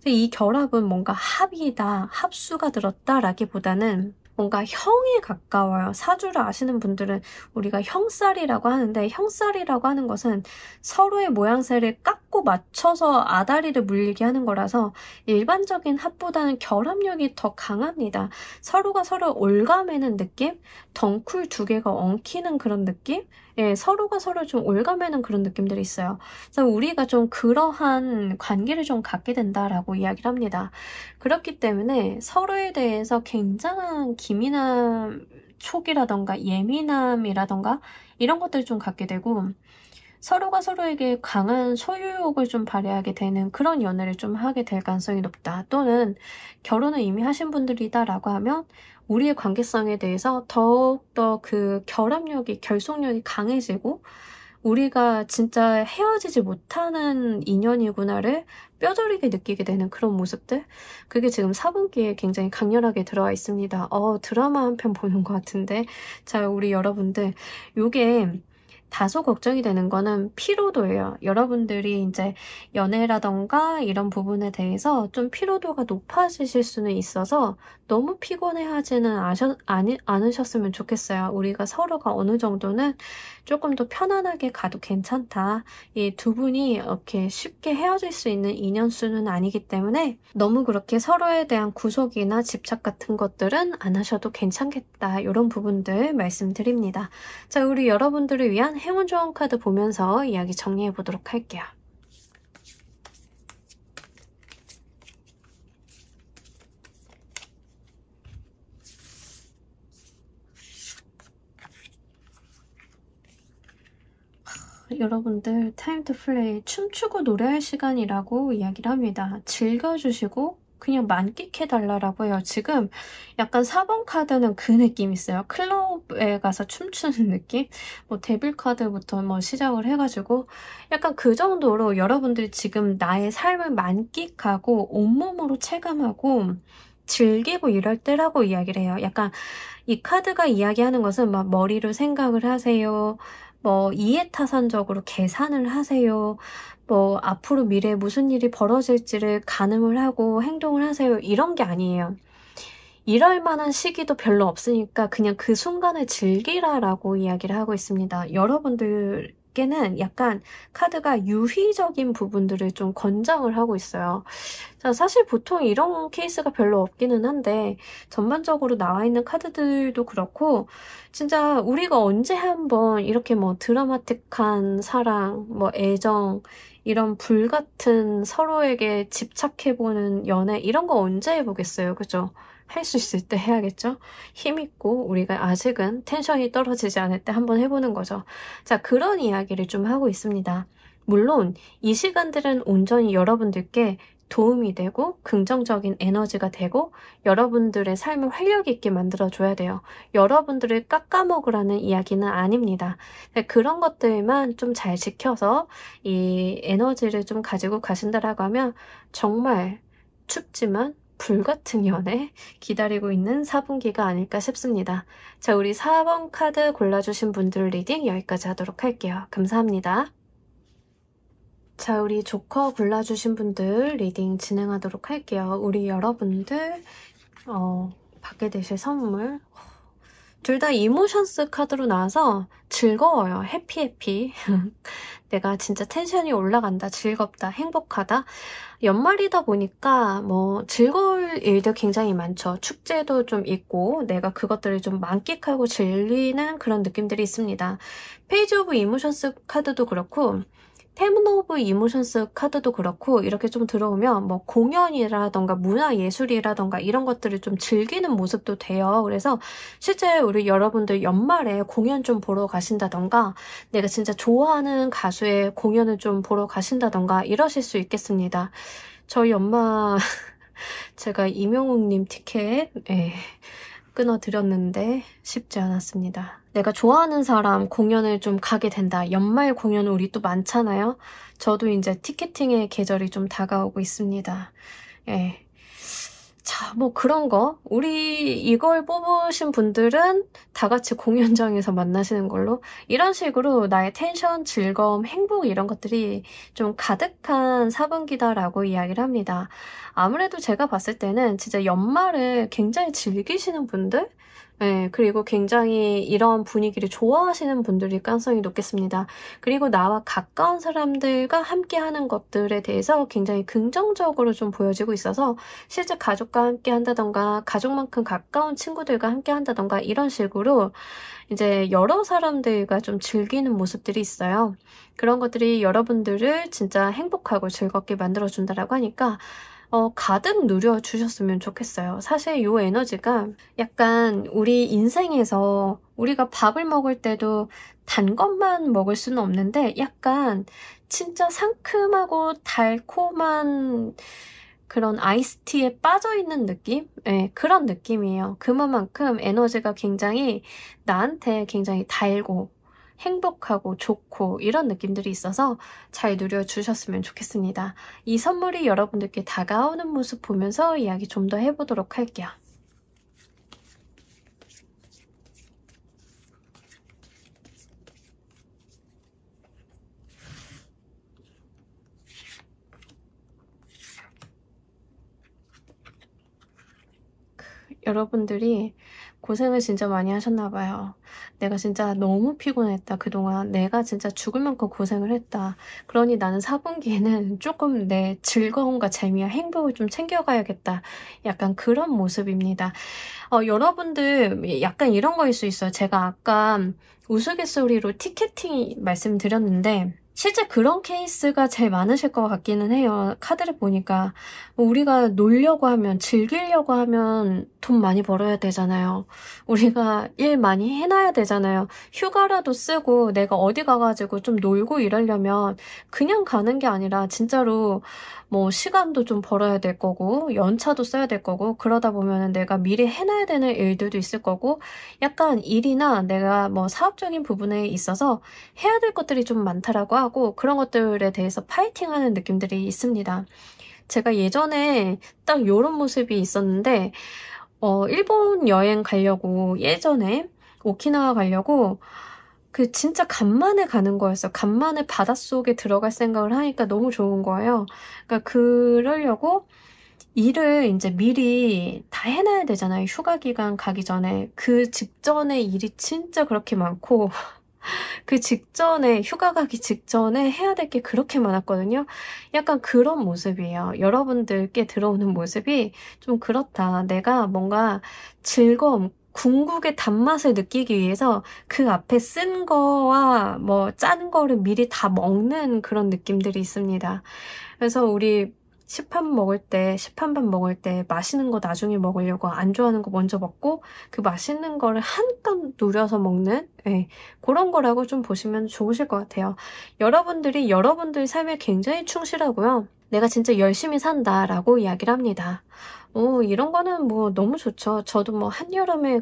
이 결합은 뭔가 합이다, 합수가 들었다라기보다는 뭔가 형에 가까워요. 사주를 아시는 분들은 우리가 형살이라고 하는데, 형살이라고 하는 것은 서로의 모양새를 깎고 맞춰서 아다리를 물리게 하는 거라서 일반적인 합보다는 결합력이 더 강합니다. 서로가 서로 올가매는 느낌? 덩쿨 두 개가 엉키는 그런 느낌? 예, 서로가 서로 좀 올가매는 그런 느낌들이 있어요. 그래서 우리가 좀 그러한 관계를 좀 갖게 된다라고 이야기를 합니다. 그렇기 때문에 서로에 대해서 굉장한 기민함, 촉이라던가 예민함이라던가 이런 것들을 좀 갖게 되고, 서로가 서로에게 강한 소유욕을 좀 발휘하게 되는 그런 연애를 좀 하게 될 가능성이 높다. 또는 결혼을 이미 하신 분들이다라고 하면 우리의 관계성에 대해서 더욱더 그 결합력이, 결속력이 강해지고, 우리가 진짜 헤어지지 못하는 인연이구나를 뼈저리게 느끼게 되는 그런 모습들? 그게 지금 4분기에 굉장히 강렬하게 들어와 있습니다. 드라마 한 편 보는 것 같은데. 자, 우리 여러분들, 요게 다소 걱정이 되는 거는 피로도예요. 여러분들이 이제 연애라던가 이런 부분에 대해서 좀 피로도가 높아지실 수는 있어서 너무 피곤해하지는 않으셨으면 좋겠어요. 우리가 서로가 어느 정도는 조금 더 편안하게 가도 괜찮다. 이 두 분이 이렇게 쉽게 헤어질 수 있는 인연수는 아니기 때문에 너무 그렇게 서로에 대한 구속이나 집착 같은 것들은 안 하셔도 괜찮겠다. 이런 부분들 말씀드립니다. 자, 우리 여러분들을 위한 행운 조언 카드 보면서 이야기 정리해 보도록 할게요. 여러분들 타임 투 플레이, 춤추고 노래할 시간이라고 이야기를 합니다. 즐겨주시고 그냥 만끽해달라고 해요. 지금 약간 4번 카드는 그 느낌 있어요. 클럽에 가서 춤추는 느낌? 뭐 데빌 카드부터 뭐 시작을 해가지고 약간 그 정도로 여러분들이 지금 나의 삶을 만끽하고 온몸으로 체감하고 즐기고 이럴 때라고 이야기를 해요. 약간 이 카드가 이야기하는 것은 막 머리로 생각을 하세요. 뭐 이해타산적으로 계산을 하세요. 뭐 앞으로 미래에 무슨 일이 벌어질지를 가늠을 하고 행동을 하세요. 이런 게 아니에요. 이럴 만한 시기도 별로 없으니까 그냥 그 순간을 즐기라라고 이야기를 하고 있습니다. 여러분들께는 약간 카드가 유희적인 부분들을 좀 권장을 하고 있어요. 자, 사실 보통 이런 케이스가 별로 없기는 한데 전반적으로 나와 있는 카드들도 그렇고 진짜 우리가 언제 한번 이렇게 뭐 드라마틱한 사랑, 뭐 애정, 이런 불같은 서로에게 집착해보는 연애 이런 거 언제 해보겠어요, 그죠? 할 수 있을 때 해야겠죠? 힘있고 우리가 아직은 텐션이 떨어지지 않을 때 한번 해보는 거죠. 자, 그런 이야기를 좀 하고 있습니다. 물론 이 시간들은 온전히 여러분들께 도움이 되고 긍정적인 에너지가 되고 여러분들의 삶을 활력 있게 만들어줘야 돼요. 여러분들을 깎아먹으라는 이야기는 아닙니다. 그런 것들만 좀 잘 지켜서 이 에너지를 좀 가지고 가신다라고 하면 정말 춥지만 불같은 연애 기다리고 있는 4분기가 아닐까 싶습니다. 자, 우리 4번 카드 골라주신 분들 리딩 여기까지 하도록 할게요. 감사합니다. 자, 우리 조커 골라주신 분들 리딩 진행하도록 할게요. 우리 여러분들 받게 되실 선물 둘 다 이모션스 카드로 나와서 즐거워요. 해피 내가 진짜 텐션이 올라간다, 즐겁다, 행복하다. 연말이다 보니까 뭐 즐거울 일도 굉장히 많죠. 축제도 좀 있고 내가 그것들을 좀 만끽하고 즐기는 그런 느낌들이 있습니다. 페이지 오브 이모션스 카드도 그렇고 테문 오브 이모션스 카드도 그렇고 이렇게 좀 들어오면 뭐 공연이라던가 문화예술이라던가 이런 것들을 좀 즐기는 모습도 돼요. 그래서 실제 우리 여러분들 연말에 공연 좀 보러 가신다던가 내가 진짜 좋아하는 가수의 공연을 좀 보러 가신다던가 이러실 수 있겠습니다. 저희 엄마 제가 이명웅님 티켓 끊어드렸는데 쉽지 않았습니다. 내가 좋아하는 사람 공연을 좀 가게 된다. 연말 공연 우리 또 많잖아요. 저도 이제 티켓팅의 계절이 좀 다가오고 있습니다. 예. 자, 뭐 그런 거. 우리 이걸 뽑으신 분들은 다 같이 공연장에서 만나시는 걸로 이런 식으로 나의 텐션, 즐거움, 행복 이런 것들이 좀 가득한 4분기다라고 이야기를 합니다. 아무래도 제가 봤을 때는 진짜 연말을 굉장히 즐기시는 분들? 그리고 굉장히 이런 분위기를 좋아하시는 분들일 가능성이 높겠습니다. 그리고 나와 가까운 사람들과 함께하는 것들에 대해서 굉장히 긍정적으로 좀 보여지고 있어서 실제 가족과 함께 한다던가 가족만큼 가까운 친구들과 함께 한다던가 이런 식으로 이제 여러 사람들과 좀 즐기는 모습들이 있어요. 그런 것들이 여러분들을 진짜 행복하고 즐겁게 만들어준다라고 하니까 가득 누려주셨으면 좋겠어요. 사실 이 에너지가 약간 우리 인생에서 우리가 밥을 먹을 때도 단 것만 먹을 수는 없는데 약간 진짜 상큼하고 달콤한 그런 아이스티에 빠져있는 느낌? 그런 느낌이에요. 그만큼 에너지가 굉장히 나한테 굉장히 달고 행복하고 좋고 이런 느낌들이 있어서 잘 누려주셨으면 좋겠습니다. 이 선물이 여러분들께 다가오는 모습 보면서 이야기 좀 더 해보도록 할게요. 여러분들이 고생을 진짜 많이 하셨나봐요. 내가 진짜 너무 피곤했다. 그동안 내가 진짜 죽을 만큼 고생을 했다. 그러니 나는 4분기에는 조금 내 즐거움과 재미와 행복을 좀 챙겨가야겠다. 약간 그런 모습입니다. 여러분들 약간 이런 거일 수 있어요. 제가 아까 우스갯소리로 티켓팅 말씀드렸는데 실제 그런 케이스가 제일 많으실 것 같기는 해요. 카드를 보니까 우리가 놀려고 하면 즐기려고 하면 돈 많이 벌어야 되잖아요. 우리가 일 많이 해놔야 되잖아요. 휴가라도 쓰고 내가 어디 가가지고 좀 놀고 이러려면 그냥 가는 게 아니라 진짜로 뭐 시간도 좀 벌어야 될 거고 연차도 써야 될 거고 그러다 보면 내가 미리 해놔야 되는 일들도 있을 거고 약간 일이나 내가 뭐 사업적인 부분에 있어서 해야 될 것들이 좀 많다라고 하고 그런 것들에 대해서 파이팅하는 느낌들이 있습니다. 제가 예전에 딱 이런 모습이 있었는데 일본 여행 가려고 예전에 오키나와 가려고 그 진짜 간만에 가는 거였어요. 간만에 바닷속에 들어갈 생각을 하니까 너무 좋은 거예요. 그러니까 그러려고 일을 이제 미리 다 해놔야 되잖아요. 휴가 기간 가기 전에. 그 직전에 일이 진짜 그렇게 많고 그 직전에 휴가 가기 직전에 해야 될 게 그렇게 많았거든요. 약간 그런 모습이에요. 여러분들께 들어오는 모습이 좀 그렇다. 내가 뭔가 즐거움, 궁극의 단맛을 느끼기 위해서 그 앞에 쓴 거와 뭐 짠 거를 미리 다 먹는 그런 느낌들이 있습니다. 그래서 우리 식판밥 먹을 때 맛있는 거 나중에 먹으려고 안 좋아하는 거 먼저 먹고 그 맛있는 거를 한껏 누려서 먹는 그런 거라고 좀 보시면 좋으실 것 같아요. 여러분들이 여러분들 삶에 굉장히 충실하고요. 내가 진짜 열심히 산다라고 이야기를 합니다. 이런 거는 뭐 너무 좋죠. 저도 뭐 한여름에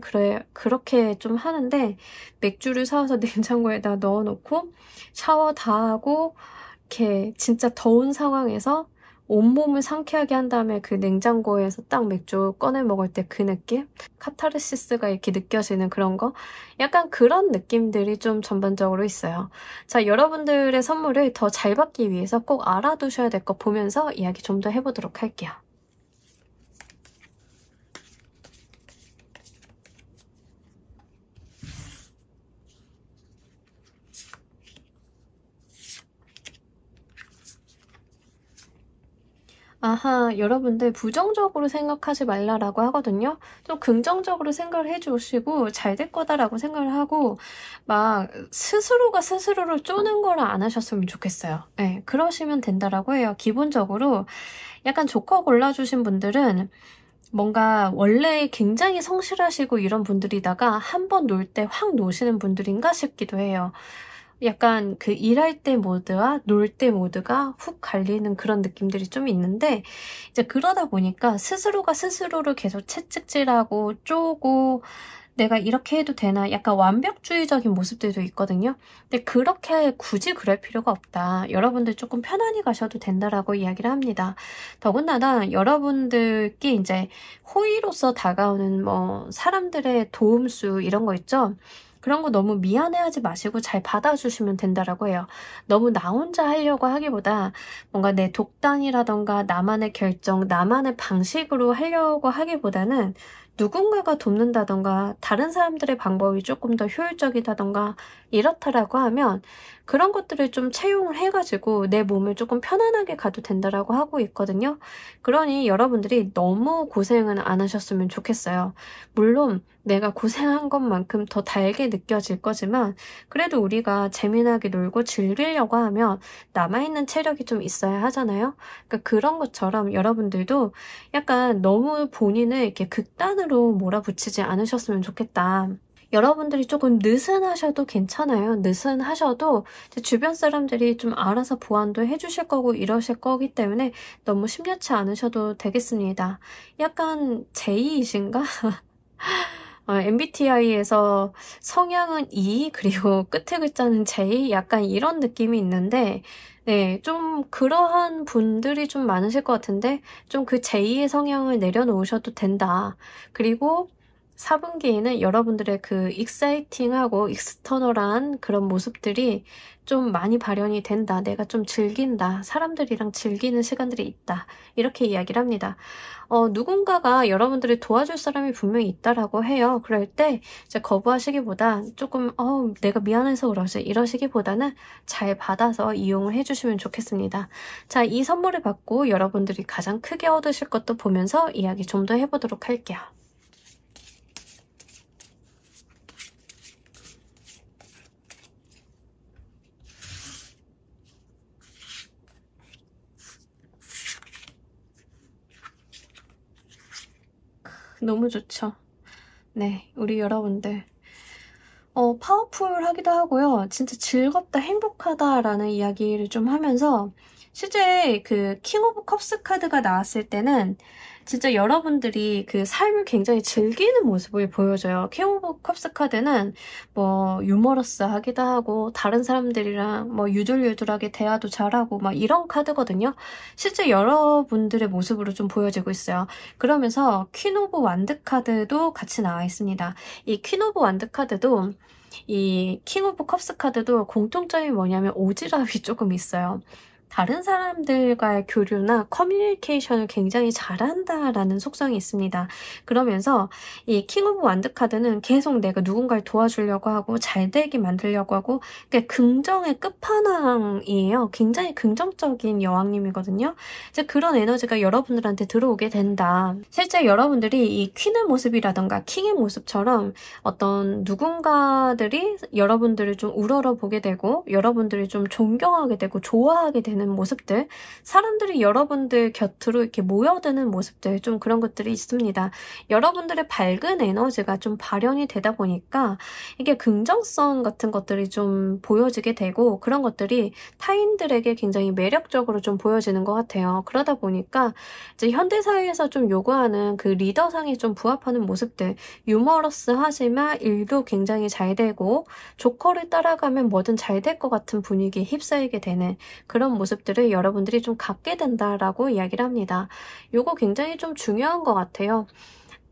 그렇게 좀 하는데 맥주를 사와서 냉장고에다 넣어놓고 샤워 다 하고 이렇게 진짜 더운 상황에서 온몸을 상쾌하게 한 다음에 그 냉장고에서 딱 맥주 꺼내 먹을 때 그 느낌? 카타르시스가 이렇게 느껴지는 그런 거? 약간 그런 느낌들이 좀 전반적으로 있어요. 자, 여러분들의 선물을 더 잘 받기 위해서 꼭 알아두셔야 될 거 보면서 이야기 좀 더 해보도록 할게요. 아하, 여러분들 부정적으로 생각하지 말라라고 하거든요. 좀 긍정적으로 생각을 해주시고 잘 될 거다라고 생각을 하고 막 스스로가 스스로를 쪼는 거를 안 하셨으면 좋겠어요. 그러시면 된다라고 해요. 기본적으로 약간 조커 골라주신 분들은 뭔가 원래 굉장히 성실하시고 이런 분들이다가 한 번 놀 때 확 노시는 분들인가 싶기도 해요. 약간 그 일할 때 모드와 놀 때 모드가 훅 갈리는 그런 느낌들이 좀 있는데 이제 그러다 보니까 스스로가 스스로를 계속 채찍질하고 쪼고 내가 이렇게 해도 되나 약간 완벽주의적인 모습들도 있거든요. 근데 그렇게 굳이 그럴 필요가 없다. 여러분들 조금 편안히 가셔도 된다라고 이야기를 합니다. 더군다나 여러분들께 이제 호의로서 다가오는 뭐 사람들의 도움수 이런 거 있죠. 그런 거 너무 미안해하지 마시고 잘 받아주시면 된다라고 해요. 너무 나 혼자 하려고 하기보다 뭔가 내 독단이라던가 나만의 결정, 나만의 방식으로 하려고 하기보다는 누군가가 돕는다던가 다른 사람들의 방법이 조금 더 효율적이다던가 이렇다라고 하면 그런 것들을 좀 채용을 해가지고 내 몸을 조금 편안하게 가도 된다라고 하고 있거든요. 그러니 여러분들이 너무 고생은 안 하셨으면 좋겠어요. 물론 내가 고생한 것만큼 더 달게 느껴질 거지만 그래도 우리가 재미나게 놀고 즐기려고 하면 남아있는 체력이 좀 있어야 하잖아요. 그러니까 그런 것처럼 여러분들도 약간 너무 본인을 이렇게 극단으로 몰아붙이지 않으셨으면 좋겠다. 여러분들이 조금 느슨하셔도 괜찮아요. 느슨하셔도 주변 사람들이 좀 알아서 보완도 해주실 거고 이러실 거기 때문에 너무 심려치 않으셔도 되겠습니다. 약간 J이신가? MBTI에서 성향은 E, 그리고 끝에 글자는 J, 약간 이런 느낌이 있는데, 네, 좀 그러한 분들이 좀 많으실 것 같은데, 좀 그 J의 성향을 내려놓으셔도 된다. 그리고 4분기에는 여러분들의 그 익사이팅하고 익스터널한 그런 모습들이 좀 많이 발현이 된다. 내가 좀 즐긴다. 사람들이랑 즐기는 시간들이 있다. 이렇게 이야기를 합니다. 누군가가 여러분들을 도와줄 사람이 분명히 있다라고 해요. 그럴 때 이제 거부하시기보다 조금 내가 미안해서 그러지 이러시기보다는 잘 받아서 이용을 해주시면 좋겠습니다. 자, 이 선물을 받고 여러분들이 가장 크게 얻으실 것도 보면서 이야기 좀 더 해보도록 할게요. 너무 좋죠. 네, 우리 여러분들 파워풀하기도 하고요. 진짜 즐겁다, 행복하다라는 이야기를 좀 하면서 실제 그 킹 오브 컵스 카드가 나왔을 때는 진짜 여러분들이 그 삶을 굉장히 즐기는 모습을 보여줘요. 킹 오브 컵스 카드는 뭐 유머러스하기도 하고 다른 사람들이랑 뭐 유들유들하게 대화도 잘하고 막 이런 카드거든요. 실제 여러분들의 모습으로 좀 보여지고 있어요. 그러면서 퀸 오브 완드 카드도 같이 나와 있습니다. 이 퀸 오브 완드 카드도 이 킹 오브 컵스 카드도 공통점이 뭐냐면 오지랖이 조금 있어요. 다른 사람들과의 교류나 커뮤니케이션을 굉장히 잘한다라는 속성이 있습니다. 그러면서 이 킹 오브 완드 카드는 계속 내가 누군가를 도와주려고 하고 잘 되게 만들려고 하고 그러니까 긍정의 끝판왕이에요. 굉장히 긍정적인 여왕님이거든요. 이제 그런 에너지가 여러분들한테 들어오게 된다. 실제 여러분들이 이 퀸의 모습이라던가 킹의 모습처럼 어떤 누군가들이 여러분들을 좀 우러러 보게 되고 여러분들이 좀 존경하게 되고 좋아하게 되는 모습들, 사람들이 여러분들 곁으로 이렇게 모여드는 모습들, 좀 그런 것들이 있습니다. 여러분들의 밝은 에너지가 좀 발현이 되다 보니까 이게 긍정성 같은 것들이 좀 보여지게 되고 그런 것들이 타인들에게 굉장히 매력적으로 좀 보여지는 것 같아요. 그러다 보니까 이제 현대사회에서 좀 요구하는 그 리더상에 좀 부합하는 모습들, 유머러스하지만 일도 굉장히 잘 되고 조커를 따라가면 뭐든 잘 될 것 같은 분위기에 휩싸이게 되는 그런 모습들을 여러분들이 좀 갖게 된다라고 이야기를 합니다. 요거 굉장히 좀 중요한 것 같아요.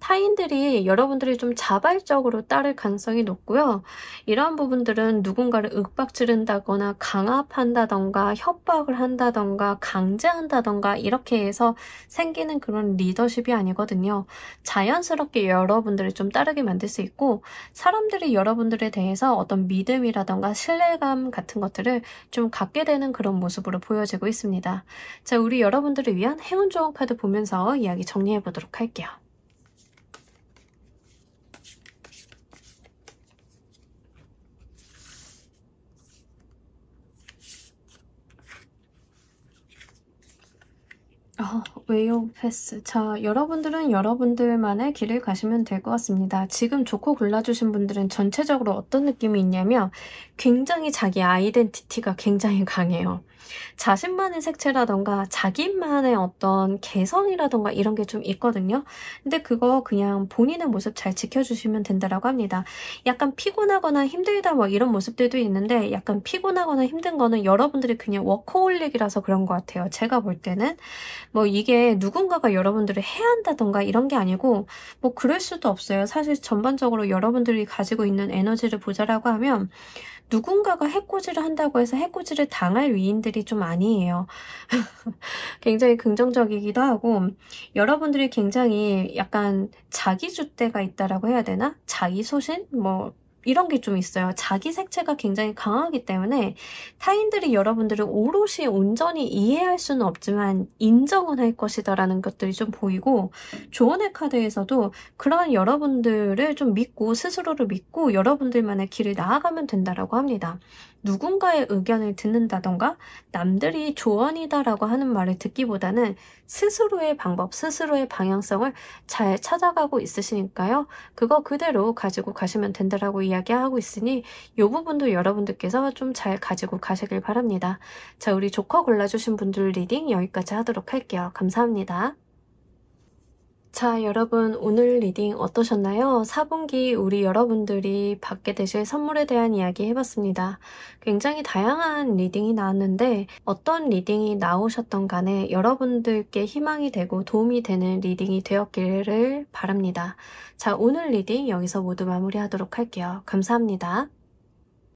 타인들이 여러분들이 좀 자발적으로 따를 가능성이 높고요. 이러한 부분들은 누군가를 윽박지른다거나 강압한다던가 협박을 한다던가 강제한다던가 이렇게 해서 생기는 그런 리더십이 아니거든요. 자연스럽게 여러분들을 좀 따르게 만들 수 있고 사람들이 여러분들에 대해서 어떤 믿음이라던가 신뢰감 같은 것들을 좀 갖게 되는 그런 모습으로 보여지고 있습니다. 자, 우리 여러분들을 위한 행운 좋은 카드 보면서 이야기 정리해 보도록 할게요. 웨이오 패스. 자, 여러분들은 여러분들만의 길을 가시면 될 것 같습니다. 지금 좋고 골라주신 분들은 전체적으로 어떤 느낌이 있냐면 굉장히 자기 아이덴티티가 굉장히 강해요. 자신만의 색채라던가 자기만의 어떤 개성이라던가 이런 게 좀 있거든요. 근데 그거 그냥 본인의 모습 잘 지켜주시면 된다라고 합니다. 약간 피곤하거나 힘들다 뭐 이런 모습들도 있는데 약간 피곤하거나 힘든 거는 여러분들이 그냥 워커홀릭이라서 그런 것 같아요. 제가 볼 때는. 뭐 이게 누군가가 여러분들을 해야 한다던가 이런 게 아니고 뭐 그럴 수도 없어요. 사실 전반적으로 여러분들이 가지고 있는 에너지를 보자라고 하면 누군가가 해코지를 한다고 해서 해코지를 당할 위인들이 좀 아니에요. 굉장히 긍정적이기도 하고 여러분들이 굉장히 약간 자기주대가 있다라고 해야 되나? 자기소신? 뭐 이런 게 좀 있어요. 자기 색채가 굉장히 강하기 때문에 타인들이 여러분들을 오롯이 온전히 이해할 수는 없지만 인정은 할 것이다라는 것들이 좀 보이고 조언의 카드에서도 그런 여러분들을 좀 믿고 스스로를 믿고 여러분들만의 길을 나아가면 된다라고 합니다. 누군가의 의견을 듣는다던가 남들이 조언이다라고 하는 말을 듣기보다는 스스로의 방법, 스스로의 방향성을 잘 찾아가고 있으시니까요. 그거 그대로 가지고 가시면 된다라고 이야기하고 있으니 이 부분도 여러분들께서 좀 잘 가지고 가시길 바랍니다. 자, 우리 조커 골라주신 분들 리딩 여기까지 하도록 할게요. 감사합니다. 자, 여러분 오늘 리딩 어떠셨나요? 4분기 우리 여러분들이 받게 되실 선물에 대한 이야기 해봤습니다. 굉장히 다양한 리딩이 나왔는데 어떤 리딩이 나오셨던 간에 여러분들께 희망이 되고 도움이 되는 리딩이 되었기를 바랍니다. 자, 오늘 리딩 여기서 모두 마무리하도록 할게요. 감사합니다.